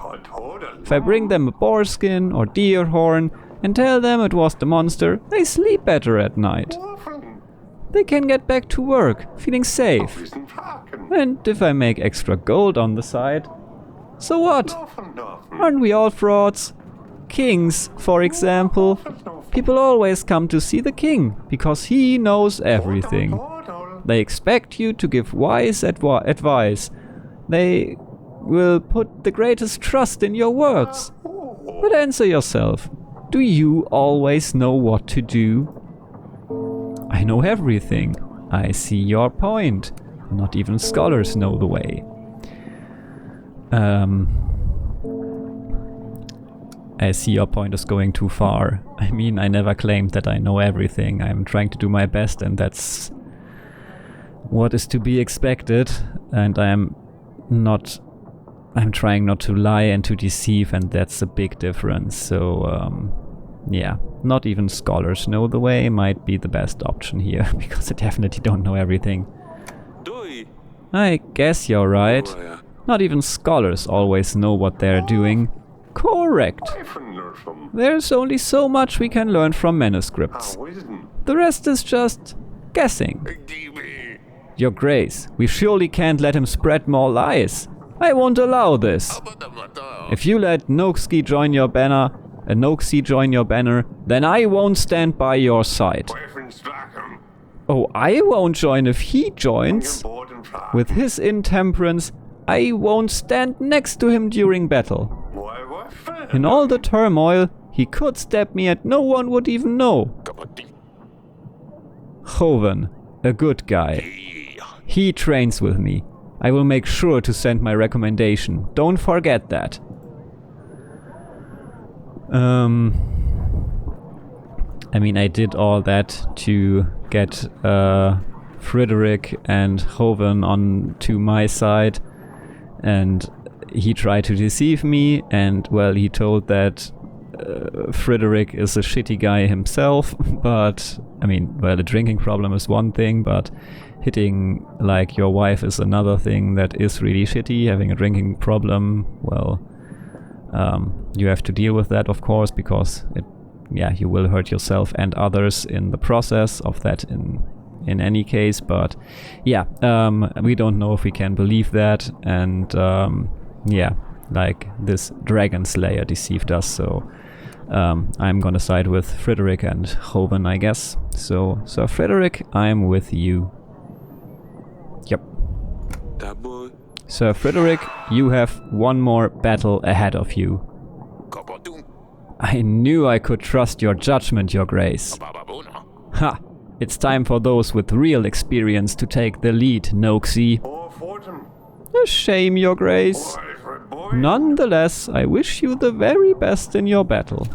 Speaker 1: If I bring them a boar skin or deer horn and tell them it was the monster, they sleep better at night. They can get back to work, feeling safe. And if I make extra gold on the side, so what? Aren't we all frauds? Kings, for example. People always come to see the king, because he knows everything. They expect you to give wise advice. They will put the greatest trust in your words. But answer yourself. Do you always know what to do? I know everything. I see your point. Not even scholars know the way. I see your point is going too far. I mean, I never claimed that I know everything. I'm trying to do my best, and that's what is to be expected. And I'm trying not to lie and to deceive, and that's a big difference. So, yeah, not even scholars know the way might be the best option here, because I definitely don't know everything. I guess you're right. Not even scholars always know what they're doing. Correct. There's only so much we can learn from manuscripts. The rest is just guessing. Your Grace, we surely can't let him spread more lies. I won't allow this. If you let Noxie join your banner, then I won't stand by your side. Oh, I won't join if he joins. With his intemperance, I won't stand next to him during battle. In all the turmoil, he could stab me and no one would even know. Hoven, a good guy. He trains with me. I will make sure to send my recommendation. Don't forget that. I mean, I did all that to get Frederick and Hoven onto my side, and he tried to deceive me, and well, he told that Frederick is a shitty guy himself, but I mean, well, a drinking problem is one thing, but hitting like your wife is another thing that is really shitty. Having a drinking problem, well, you have to deal with that, of course, because you will hurt yourself and others in the process of that in any case. But yeah, we don't know if we can believe that, and like this dragon slayer deceived us, so I'm gonna side with Frederick and Hoven, I guess. So, Sir Frederick, I'm with you. Yep. Sir Frederick, you have one more battle ahead of you. I knew I could trust your judgment, Your Grace. Ha! It's time for those with real experience to take the lead, Noxie. A shame, Your Grace. Nonetheless, I wish you the very best in your battle.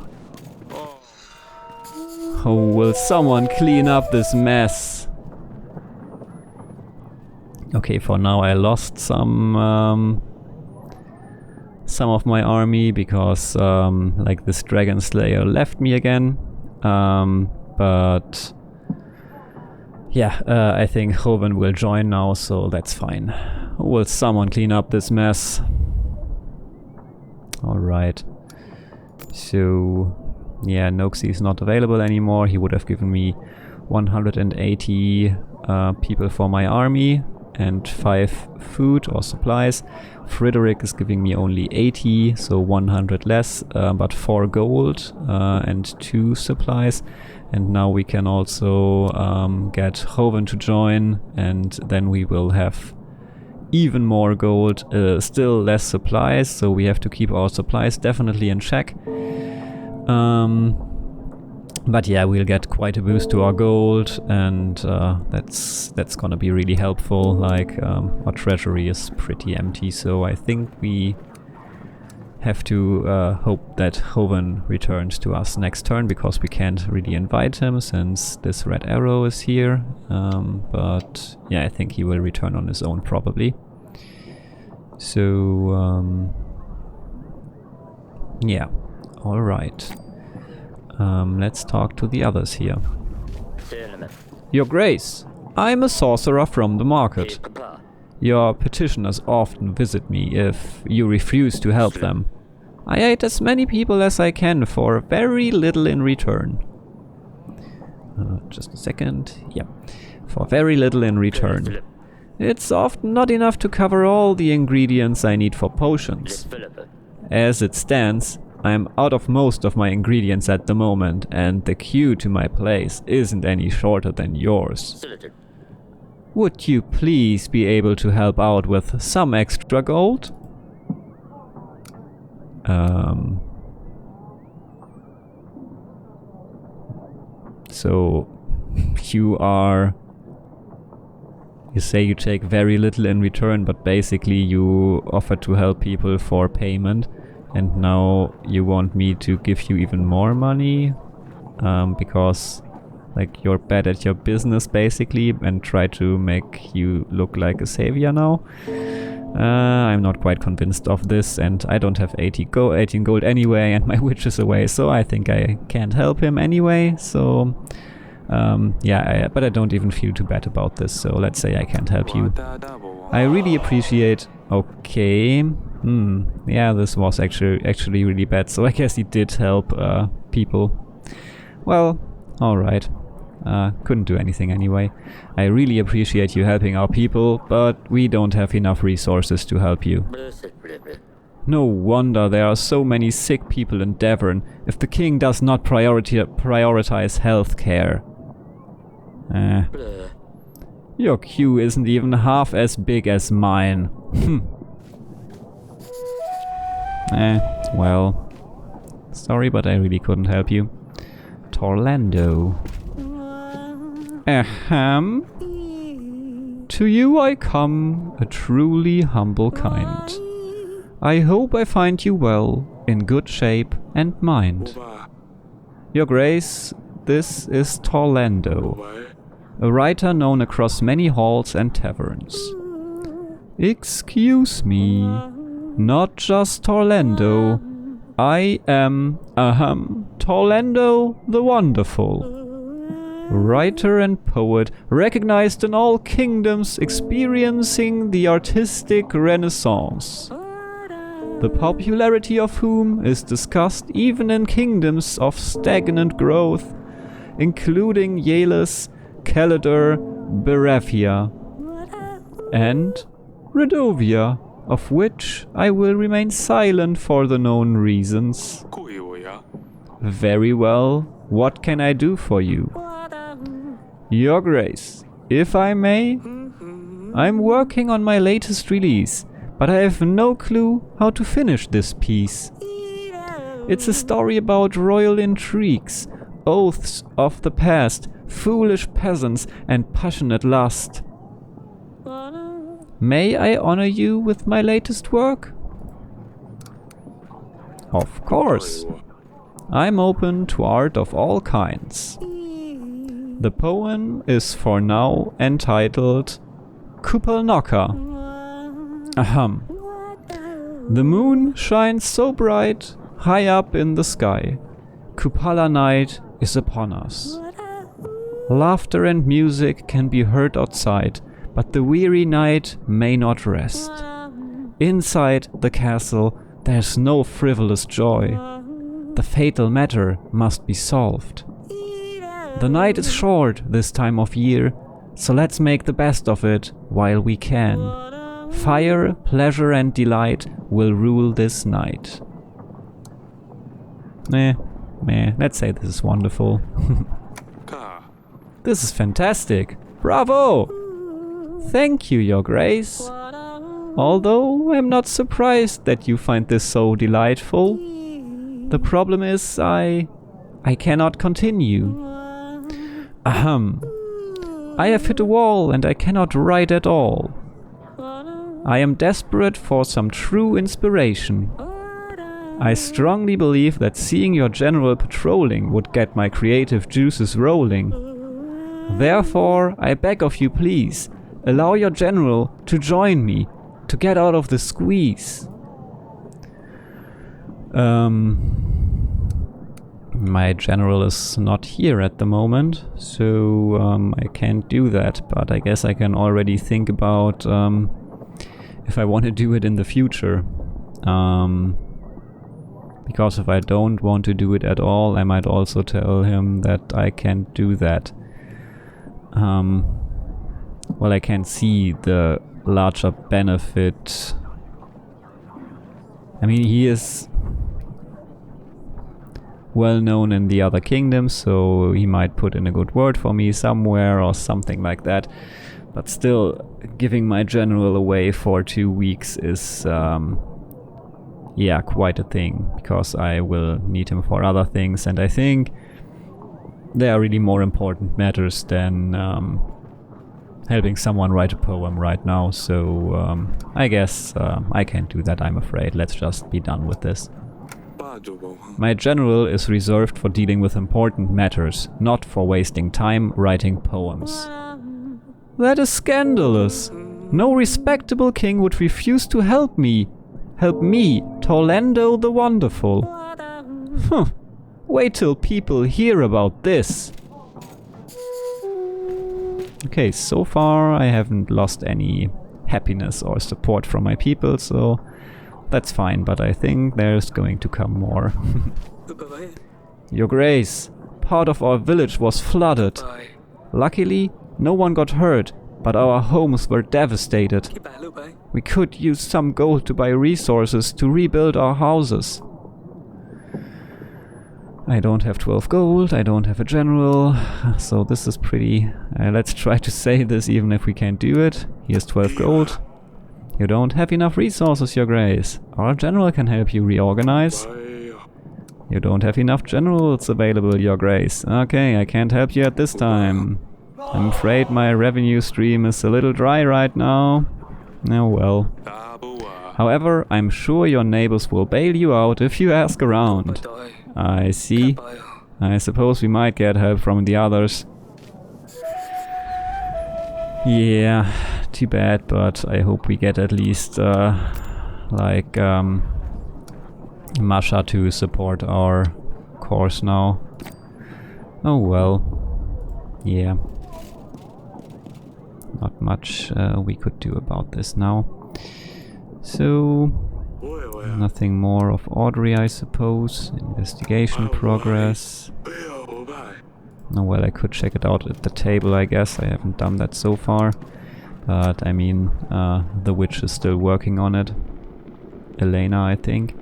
Speaker 1: Oh, will someone clean up this mess? Okay, for now I lost some of my army because like this Dragon Slayer left me again. But yeah, I think Hoven will join now, so that's fine. Will someone clean up this mess? Alright. So yeah, Noxie is not available anymore. He would have given me 180 people for my army and 5 food or supplies. Frederick is giving me only 80, so 100 less, but 4 gold and 2 supplies. And now we can also get Hoven to join, and then we will have even more gold, still less supplies, so we have to keep our supplies definitely in check. But yeah, we'll get quite a boost to our gold, and that's gonna be really helpful. Like, our treasury is pretty empty, so I think we have to hope that Hoven returns to us next turn, because we can't really invite him since this red arrow is here. But yeah, I think he will return on his own probably. So yeah, alright. Let's talk to the others here. Your Grace, I'm a sorcerer from the market. Your petitioners often visit me if you refuse to help them. I aid as many people as I can for very little in return. Just a second. Yeah, for very little in return. It's often not enough to cover all the ingredients I need for potions. As it stands, I'm out of most of my ingredients at the moment, and the queue to my place isn't any shorter than yours. Would you please be able to help out with some extra gold? So you say you take very little in return, but basically you offer to help people for payment, and now you want me to give you even more money because like you're bad at your business basically, and try to make you look like a savior now. I'm not quite convinced of this, and I don't have 18 gold anyway, and my witch is away, so I think I can't help him anyway. So yeah, but I don't even feel too bad about this, so let's say I can't help you. I really appreciate... Okay. Yeah, this was actually really bad, so I guess he did help people. Well, alright. Couldn't do anything anyway. I really appreciate you helping our people, but we don't have enough resources to help you. No wonder there are so many sick people in Devon if the king does not prioritize health care. Your queue isn't even half as big as mine. Well, sorry, but I really couldn't help you. Torlando. Ahem. To you I come, a truly humble kind. I hope I find you well, in good shape and mind. Your Grace, this is Torlando, a writer known across many halls and taverns. Excuse me, not just Torlando. I am, Torlando the Wonderful. Writer and poet, recognized in all kingdoms, experiencing the artistic renaissance. The popularity of whom is discussed even in kingdoms of stagnant growth, including Yalus, Calidor, Beravia, and Redovia, of which I will remain silent for the known reasons. Very well. What can I do for you? Your Grace, if I may, I'm working on my latest release, but I have no clue how to finish this piece. It's a story about royal intrigues, oaths of the past, foolish peasants, and passionate lust. May I honor you with my latest work? Of course. I'm open to art of all kinds. The poem is for now entitled Kupelnocker. Ahem. The moon shines so bright, high up in the sky. Kupala night is upon us. Laughter and music can be heard outside, but the weary night may not rest. Inside the castle there's no frivolous joy. The fatal matter must be solved. The night is short this time of year, so let's make the best of it while we can. Fire, pleasure and delight will rule this night. Let's say this is wonderful. This is fantastic. Bravo! Thank you, Your Grace. Although I'm not surprised that you find this so delightful. The problem is I cannot continue. Ahem. I have hit a wall and I cannot write at all. I am desperate for some true inspiration. I strongly believe that seeing your general patrolling would get my creative juices rolling. Therefore, I beg of you please, allow your general to join me to get out of the squeeze. My general is not here at the moment, so I can't do that, but I guess I can already think about if I want to do it in the future. Because if I don't want to do it at all, I might also tell him that I can't do that. Well, I can see the larger benefit. I mean, he is well known in the other kingdoms, so he might put in a good word for me somewhere or something like that. But still, giving my general away for 2 weeks is yeah, quite a thing, because I will need him for other things, and I think there are really more important matters than helping someone write a poem right now, so I guess I can't do that, I'm afraid. Let's just be done with this. My general is reserved for dealing with important matters, not for wasting time writing poems. That is scandalous. No respectable king would refuse to help me. Help me, Torlando the Wonderful. Wait till people hear about this. Okay, so far I haven't lost any happiness or support from my people, so that's fine, but I think there's going to come more. Your Grace, part of our village was flooded. Luckily, no one got hurt, but our homes were devastated. We could use some gold to buy resources to rebuild our houses. I don't have 12 gold, I don't have a general, so this is pretty... let's try to say this even if we can't do it. Here's 12 gold. You don't have enough resources, Your Grace. Our general can help you reorganize. You don't have enough generals available, Your Grace. Okay, I can't help you at this time. I'm afraid my revenue stream is a little dry right now. Oh well. However, I'm sure your neighbors will bail you out if you ask around. I see. I suppose we might get help from the others. Yeah, too bad, but I hope we get at least like Masha to support our course now. Oh well. Yeah. Not much we could do about this now. So, nothing more of Audrey, I suppose. Investigation progress. Oh well, I could check it out at the table, I guess. I haven't done that so far. But, I mean, the witch is still working on it. Elena, I think.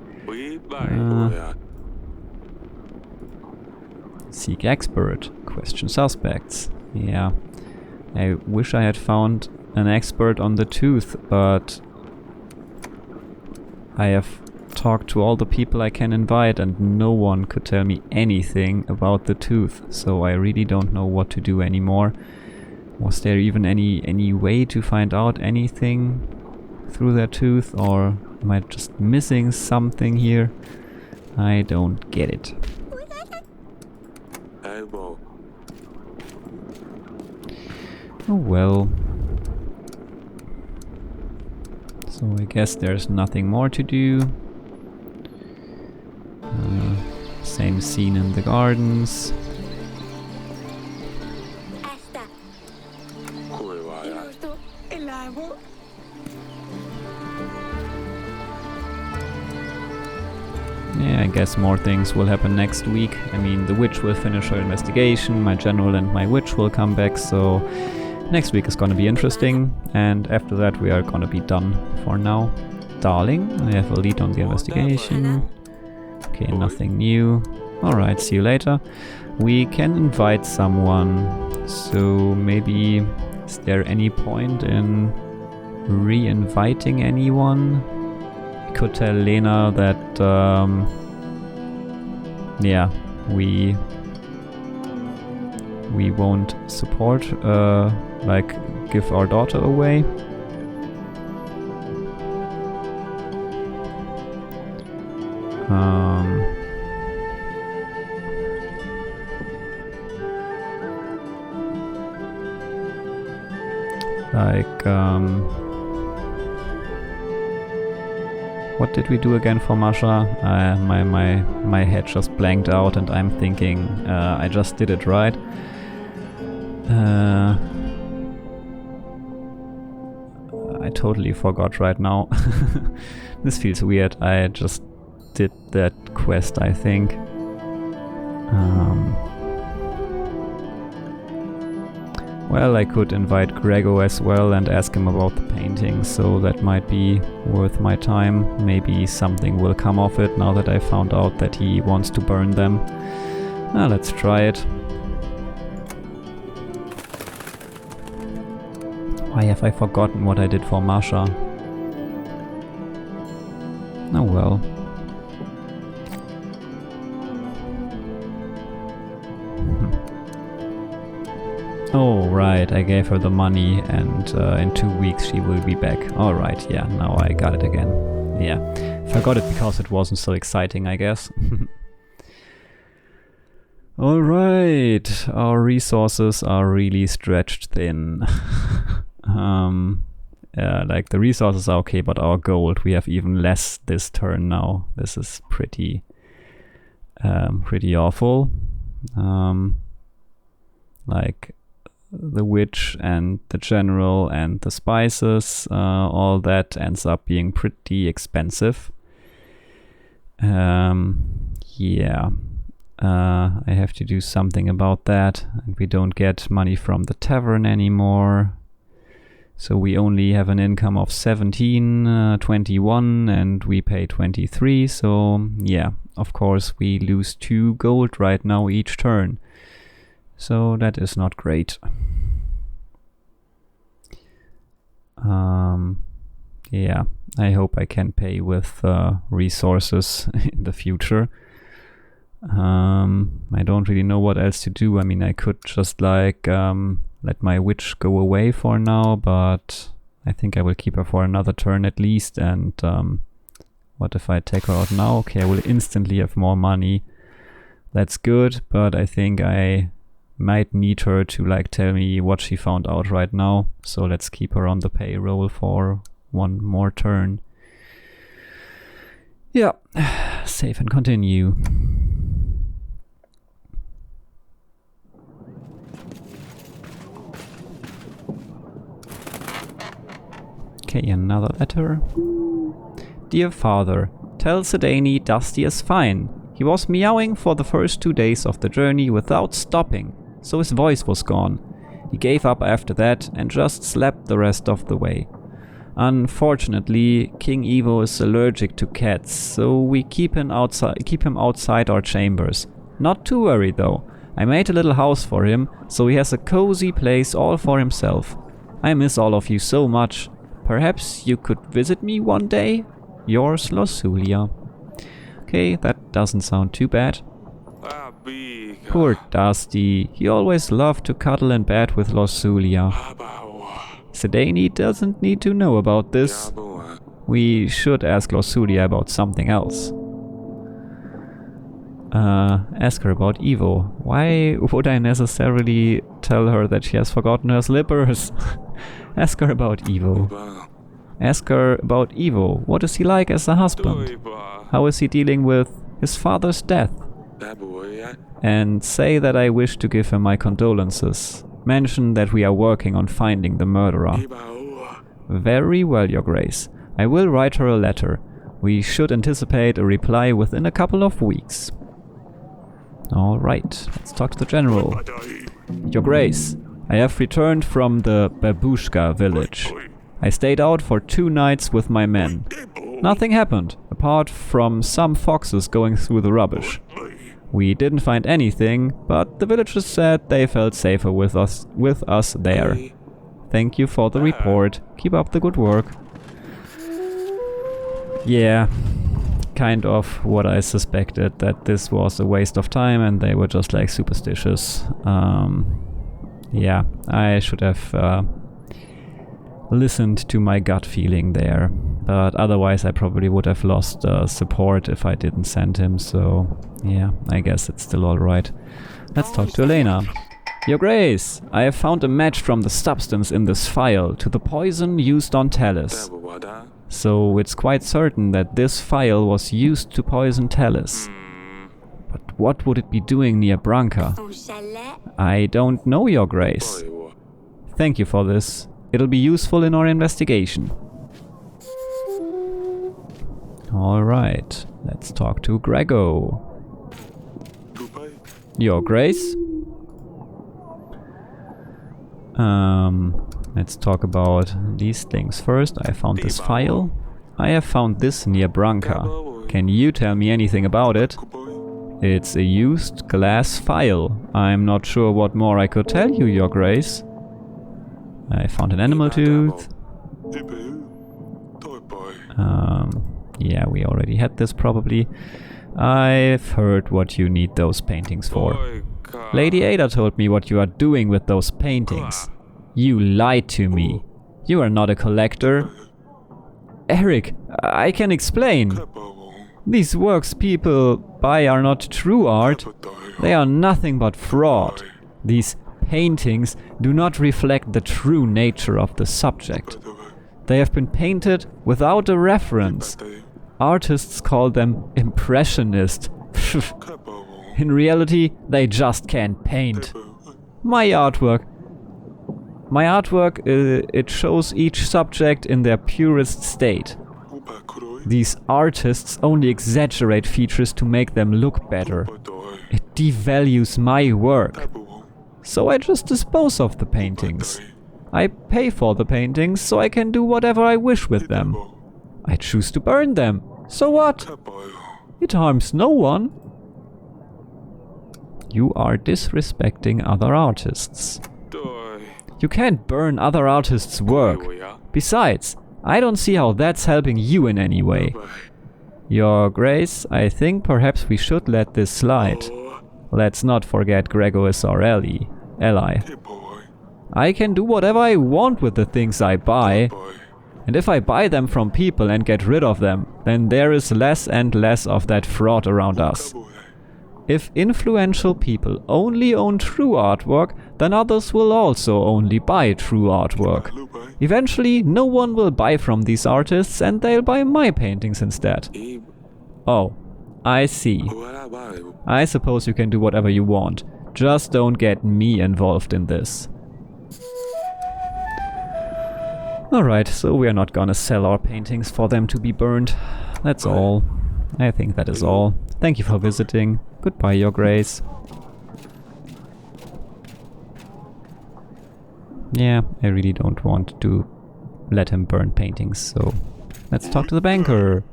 Speaker 1: Seek expert. Question suspects. Yeah. I wish I had found an expert on the tooth, but I have talked to all the people I can invite and no one could tell me anything about the tooth, so I really don't know what to do anymore. Was there even any way to find out anything through that tooth, or am I just missing something here? I don't get it. Oh well. So I guess there's nothing more to do. Same scene in the gardens. Yeah, I guess more things will happen next week. I mean, the witch will finish her investigation, my general and my witch will come back, so next week is gonna be interesting, and after that we are gonna be done for now. Darling, I have a lead on the investigation. Okay, nothing new. Alright, see you later. We can invite someone, so maybe is there any point in re-inviting anyone? I could tell Lena that yeah, we won't support, like give our daughter away. What did we do again for Masha? My head just blanked out and I'm thinking I just did it right. I totally forgot right now. This feels weird. I just did that quest, I think. Well, I could invite Grego as well and ask him about the painting, so that might be worth my time. Maybe something will come of it now that I found out that he wants to burn them. Let's try it. Why have I forgotten what I did for Masha? Oh well. Oh right, I gave her the money and in 2 weeks she will be back. Alright, yeah, now I got it again. Yeah, forgot it because it wasn't so exciting, I guess. Alright, our resources are really stretched thin. Like the resources are okay, but our gold, we have even less this turn now. This is pretty awful. Like the witch and the general and the spices, all that ends up being pretty expensive. Yeah, I have to do something about that, and we don't get money from the tavern anymore. So we only have an income of 17, 21, and we pay 23, so yeah, of course we lose 2 gold right now each turn. So that is not great. Yeah, I hope I can pay with resources in the future. I don't really know what else to do. I mean, I could just like let my witch go away for now, but I think I will keep her for another turn at least. And what if I take her out now? Okay, I will instantly have more money. That's good, but I think I might need her to like tell me what she found out right now. So let's keep her on the payroll for 1 more turn. Yeah, save and continue. Okay, another letter. Dear father, tell Sedani Dusty is fine. He was meowing for the first 2 days of the journey without stopping, so his voice was gone. He gave up after that and just slept the rest of the way. Unfortunately, King Evo is allergic to cats, so we keep him outside our chambers. Not to worry though. I made a little house for him, so he has a cozy place all for himself. I miss all of you so much. Perhaps you could visit me one day? Yours, Losulia. Okay, that doesn't sound too bad. Poor Dusty. He always loved to cuddle in bed with Losulia. Sedani doesn't need to know about this. We should ask Losulia about something else. Ask her about Evo. Why would I necessarily tell her that she has forgotten her slippers? Ask her about Evo. Ask her about Evo. What is he like as a husband? How is he dealing with his father's death? And say that I wish to give him my condolences. Mention that we are working on finding the murderer. Very well, Your Grace. I will write her a letter. We should anticipate a reply within a couple of weeks. Alright, let's talk to the general. Your Grace, I have returned from the Babushka village. I stayed out for 2 nights with my men. Nothing happened, apart from some foxes going through the rubbish. We didn't find anything, but the villagers said they felt safer with us there. Thank you for the report. Keep up the good work. Yeah, kind of what I suspected, that this was a waste of time and they were just like superstitious. Yeah, I should have listened to my gut feeling there, but otherwise I probably would have lost support if I didn't send him, so yeah, I guess it's still alright. Let's talk to Elena. Your Grace, I have found a match from the substance in this phial to the poison used on Talis. So it's quite certain that this phial was used to poison Talis. But what would it be doing near Branca? I don't know, Your Grace. Thank you for this. It'll be useful in our investigation. Alright, let's talk to Grego. Your Grace? Let's talk about these things first. I found this phial. I have found this near Branca. Can you tell me anything about it? It's a used glass phial. I'm not sure what more I could tell you, Your Grace. I found an animal tooth. Yeah, we already had this probably. I've heard what you need those paintings for. Lady Ada told me what you are doing with those paintings. You lied to me. You are not a collector. Eric, I can explain. These works people buy are not true art. They are nothing but fraud. These paintings do not reflect the true nature of the subject. They have been painted without a reference. Artists call them impressionist. In reality, they just can't paint. My artwork, it shows each subject in their purest state. These artists only exaggerate features to make them look better. It devalues my work. So I just dispose of the paintings. I pay for the paintings so I can do whatever I wish with them. I choose to burn them. So what? It harms no one. You are disrespecting other artists. You can't burn other artists' work. Besides, I don't see how that's helping you in any way. Your Grace, I think perhaps we should let this slide. Let's not forget Gregor is our ally. I can do whatever I want with the things I buy. And if I buy them from people and get rid of them, then there is less and less of that fraud around us. If influential people only own true artwork, then others will also only buy true artwork. Eventually, no one will buy from these artists and they'll buy my paintings instead. Oh, I see. I suppose you can do whatever you want. Just don't get me involved in this. Alright, so we are not gonna sell our paintings for them to be burned. That's all. I think that is all. Thank you for visiting. Goodbye, Your Grace. Yeah, I really don't want to let him burn paintings, so let's talk to the banker.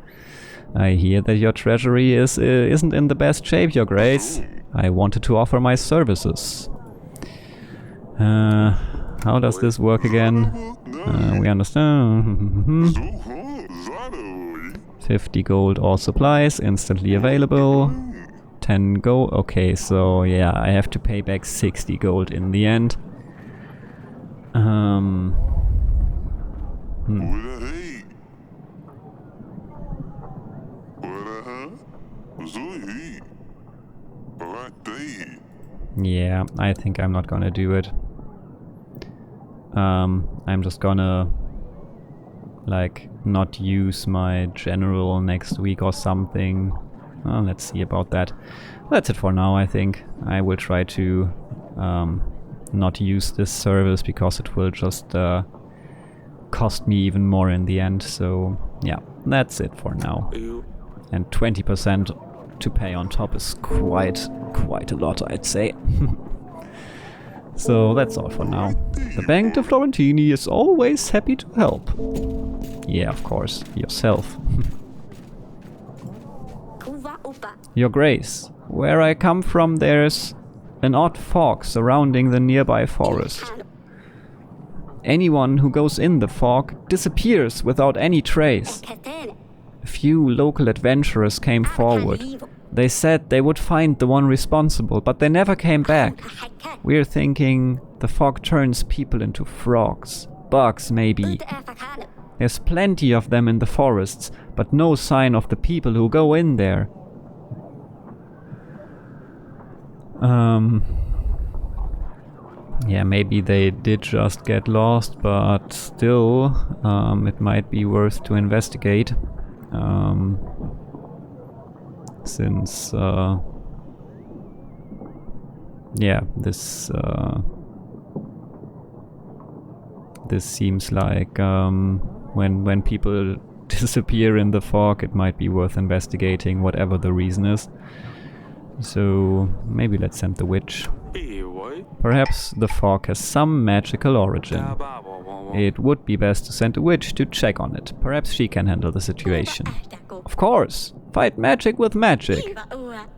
Speaker 1: I hear that your treasury isn't in the best shape, Your Grace. I wanted to offer my services. How does this work again? We understand. 50 gold all supplies, instantly available. 10 gold. Okay, so yeah, I have to pay back 60 gold in the end. Yeah, I think I'm not gonna do it. I'm just gonna like not use my general next week or something. Let's see about that. That's it for now, I think. I will try to not use this service because it will just cost me even more in the end. So yeah, that's it for now. And 20% to pay on top is quite a lot, I'd say. So that's all for now. The Bank de Florentini is always happy to help. Yeah, of course, yourself. Your Grace, where I come from there's an odd fog surrounding the nearby forest. Anyone who goes in the fog disappears without any trace. A few local adventurers came forward. They said they would find the one responsible, but they never came back. We're thinking the fog turns people into frogs. Bugs, maybe. There's plenty of them in the forests, but no sign of the people who go in there. Yeah, maybe they did just get lost, but still, it might be worth to investigate. Since, yeah, this seems like, when people disappear in the fog, it might be worth investigating, whatever the reason is. So, maybe let's send the witch. Perhaps the fog has some magical origin. It would be best to send a witch to check on it. Perhaps she can handle the situation. Of course! Fight magic with magic!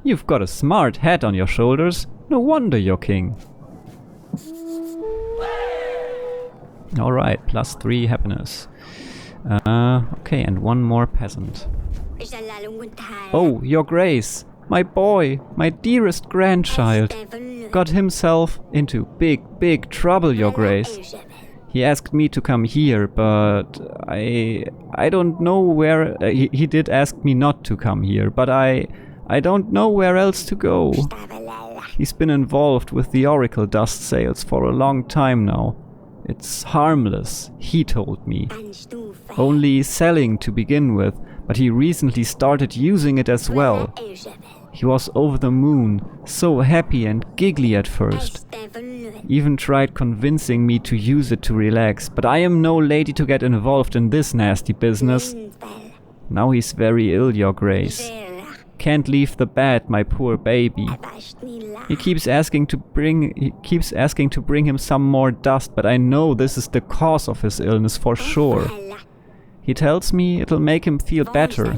Speaker 1: You've got a smart head on your shoulders. No wonder you're king. Alright, +3 happiness. Okay, and one more peasant. Oh, your Grace! My boy, my dearest grandchild, got himself into big trouble, your Grace. He asked me to come here, but I don't know where... he did ask me not to come here, but I don't know where else to go. He's been involved with the Oracle dust sales for a long time now. It's harmless, he told me. Only selling to begin with, but he recently started using it as well. He was over the moon, so happy and giggly at first. Even tried convincing me to use it to relax, but I am no lady to get involved in this nasty business. Now he's very ill, your Grace. Can't leave the bed, my poor baby. He keeps asking to bring him some more dust, but I know this is the cause of his illness for sure. He tells me it'll make him feel better.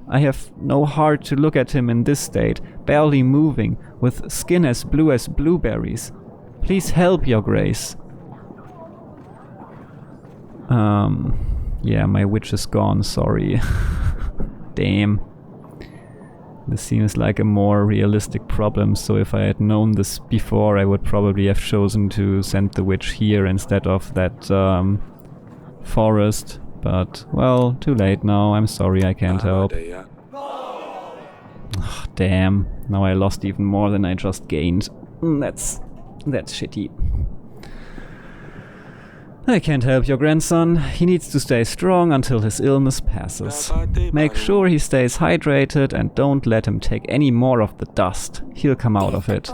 Speaker 1: I have no heart to look at him in this state, barely moving, with skin as blue as blueberries. Please help, your Grace. Yeah, my witch is gone, sorry. Damn. This seems like a more realistic problem, so if I had known this before, I would probably have chosen to send the witch here instead of that forest. But, well, too late now. I'm sorry, I can't help. Oh, damn. Now I lost even more than I just gained. That's shitty. I can't help your grandson. He needs to stay strong until his illness passes. Make sure he stays hydrated and don't let him take any more of the dust. He'll come out of it.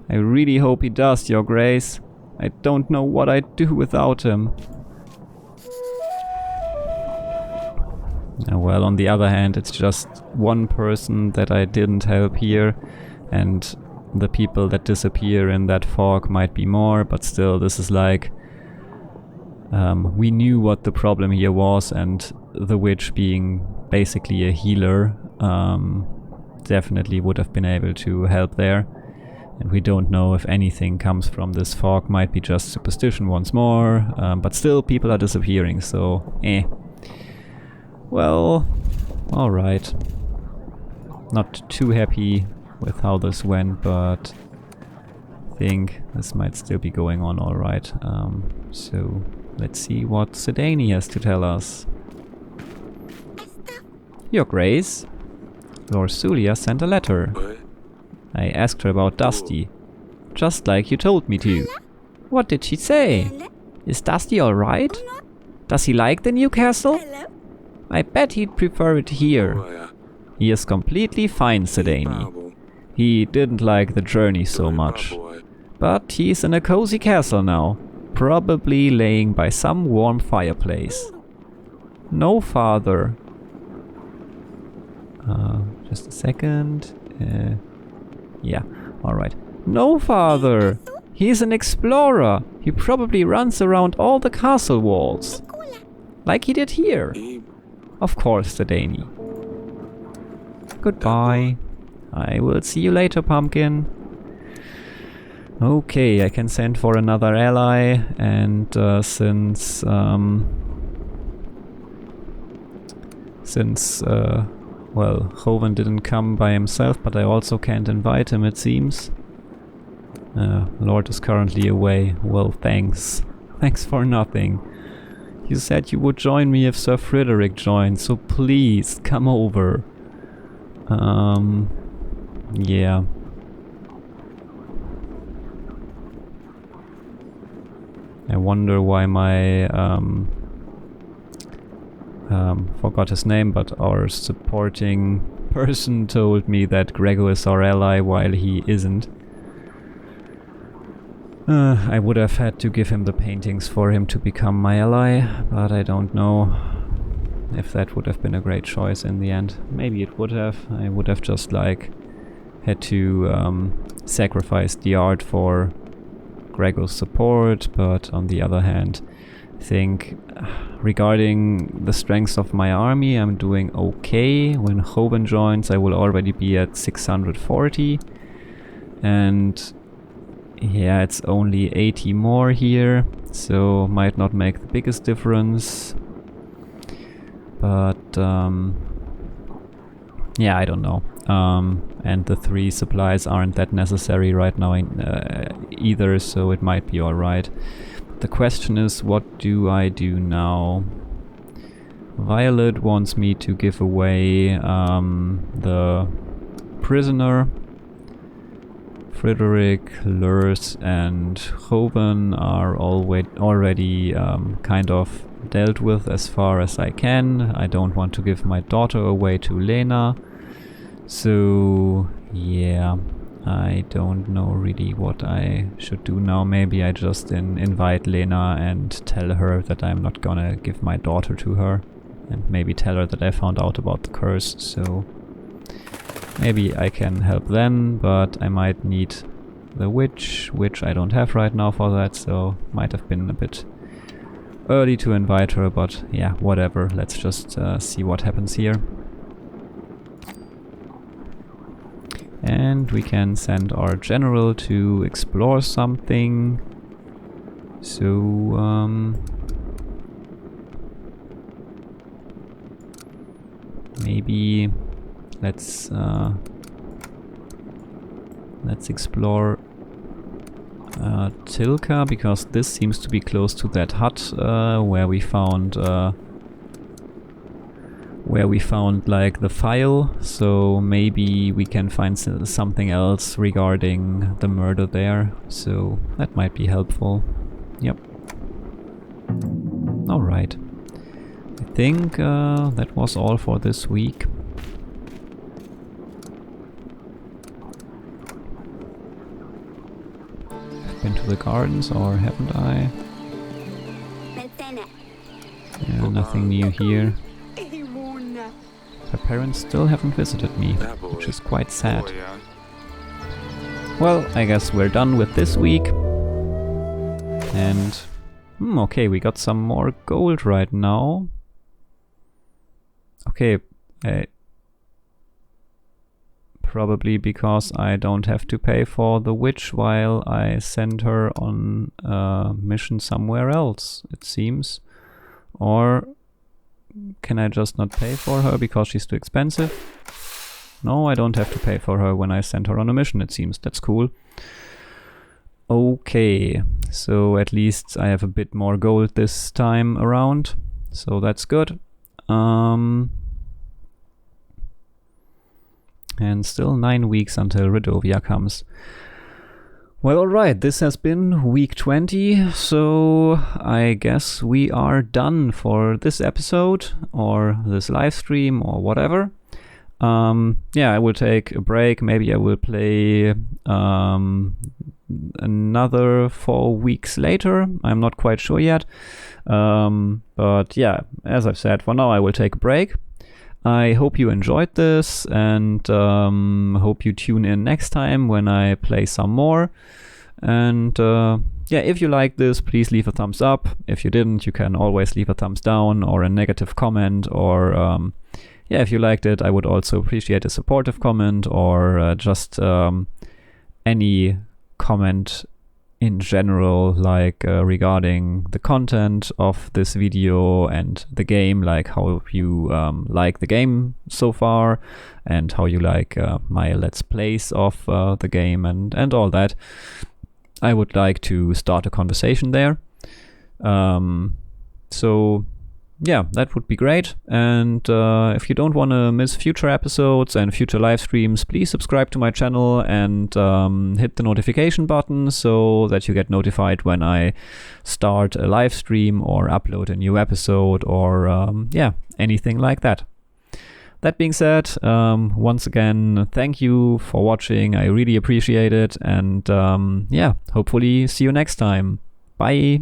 Speaker 1: I really hope he does, your Grace. I don't know what I'd do without him. Well, on the other hand, it's just one person that I didn't help here, and the people that disappear in that fog might be more, but still, this is like... we knew what the problem here was, and the witch being basically a healer, definitely would have been able to help there. And we don't know if anything comes from this fog. Might be just superstition once more. But still, people are disappearing, so Well, alright. Not too happy with how this went, but I think this might still be going on alright. So let's see what Sedani has to tell us. Your Grace, Lord Sulia sent a letter. I asked her about Dusty, just like you told me to. What did she say? Is Dusty alright? Does he like the new castle? I bet he'd prefer it here. He is completely fine, Sedani. He didn't like the journey so much. But he's in a cozy castle now, probably laying by some warm fireplace. No father. Just a second. Yeah, alright. No father! He's an explorer. He probably runs around all the castle walls. Like he did here. Of course, Sedani. Goodbye. I will see you later, Pumpkin. Okay, I can send for another ally, and since well, Hoven didn't come by himself, but I also can't invite him, it seems. Lord is currently away. Well, thanks. Thanks for nothing. You said you would join me if Sir Frederick joined, so please, come over. Yeah. I wonder why my, forgot his name, but our supporting person told me that Gregor is our ally while he isn't. I would have had to give him the paintings for him to become my ally, but I don't know if that would have been a great choice in the end. Maybe it would have. I would have just like had to sacrifice the art for Gregor's support, but on the other hand, I think regarding the strength of my army, I'm doing okay. When Hoban joins, I will already be at 640, and yeah, it's only 80 more here, so might not make the biggest difference. But yeah, I don't know. And the 3 supplies aren't that necessary right now either, so it might be alright. The question is, what do I do now? Violet wants me to give away the prisoner. Frederick, Lurs and Hoban are already kind of dealt with as far as I can. I don't want to give my daughter away to Lena. So yeah, I don't know really what I should do now. Maybe I just invite Lena and tell her that I'm not gonna give my daughter to her. And maybe tell her that I found out about the curse, so maybe I can help then, but I might need the witch, which I don't have right now for that, so might have been a bit early to invite her, but yeah, whatever. Let's just see what happens here. And we can send our general to explore something. So, maybe let's explore Tilka, because this seems to be close to that hut where we found like the file, so maybe we can find something else regarding the murder there, so that might be helpful. Yep. Alright. I think that was all for this week. I've been to the gardens, or haven't I? Yeah, nothing new here. Her parents still haven't visited me, which is quite sad. Well, I guess we're done with this week. And okay, we got some more gold right now. Okay, Probably because I don't have to pay for the witch while I send her on a mission somewhere else, it seems. Or can I just not pay for her because she's too expensive? No, I don't have to pay for her when I send her on a mission, it seems. That's cool. Okay, so at least I have a bit more gold this time around. So that's good. And still 9 weeks until Redovia comes. Well, alright, this has been week 20, so I guess we are done for this episode, or this live stream, or whatever. Yeah, I will take a break. Maybe I will play another 4 weeks later. I'm not quite sure yet. But yeah, as I've said, for now I will take a break. I hope you enjoyed this, and hope you tune in next time when I play some more. And yeah, if you like this, please leave a thumbs up. If you didn't, you can always leave a thumbs down or a negative comment, or yeah, if you liked it, I would also appreciate a supportive comment, or just any comment in general, like regarding the content of this video and the game, like how you like the game so far, and how you like my let's plays of the game, and all that. I would like to start a conversation there. So yeah, that would be great. And if you don't want to miss future episodes and future live streams, please subscribe to my channel and hit the notification button so that you get notified when I start a live stream or upload a new episode, or yeah, anything like that. That being said, once again, thank you for watching. I really appreciate it. And yeah, hopefully see you next time. Bye.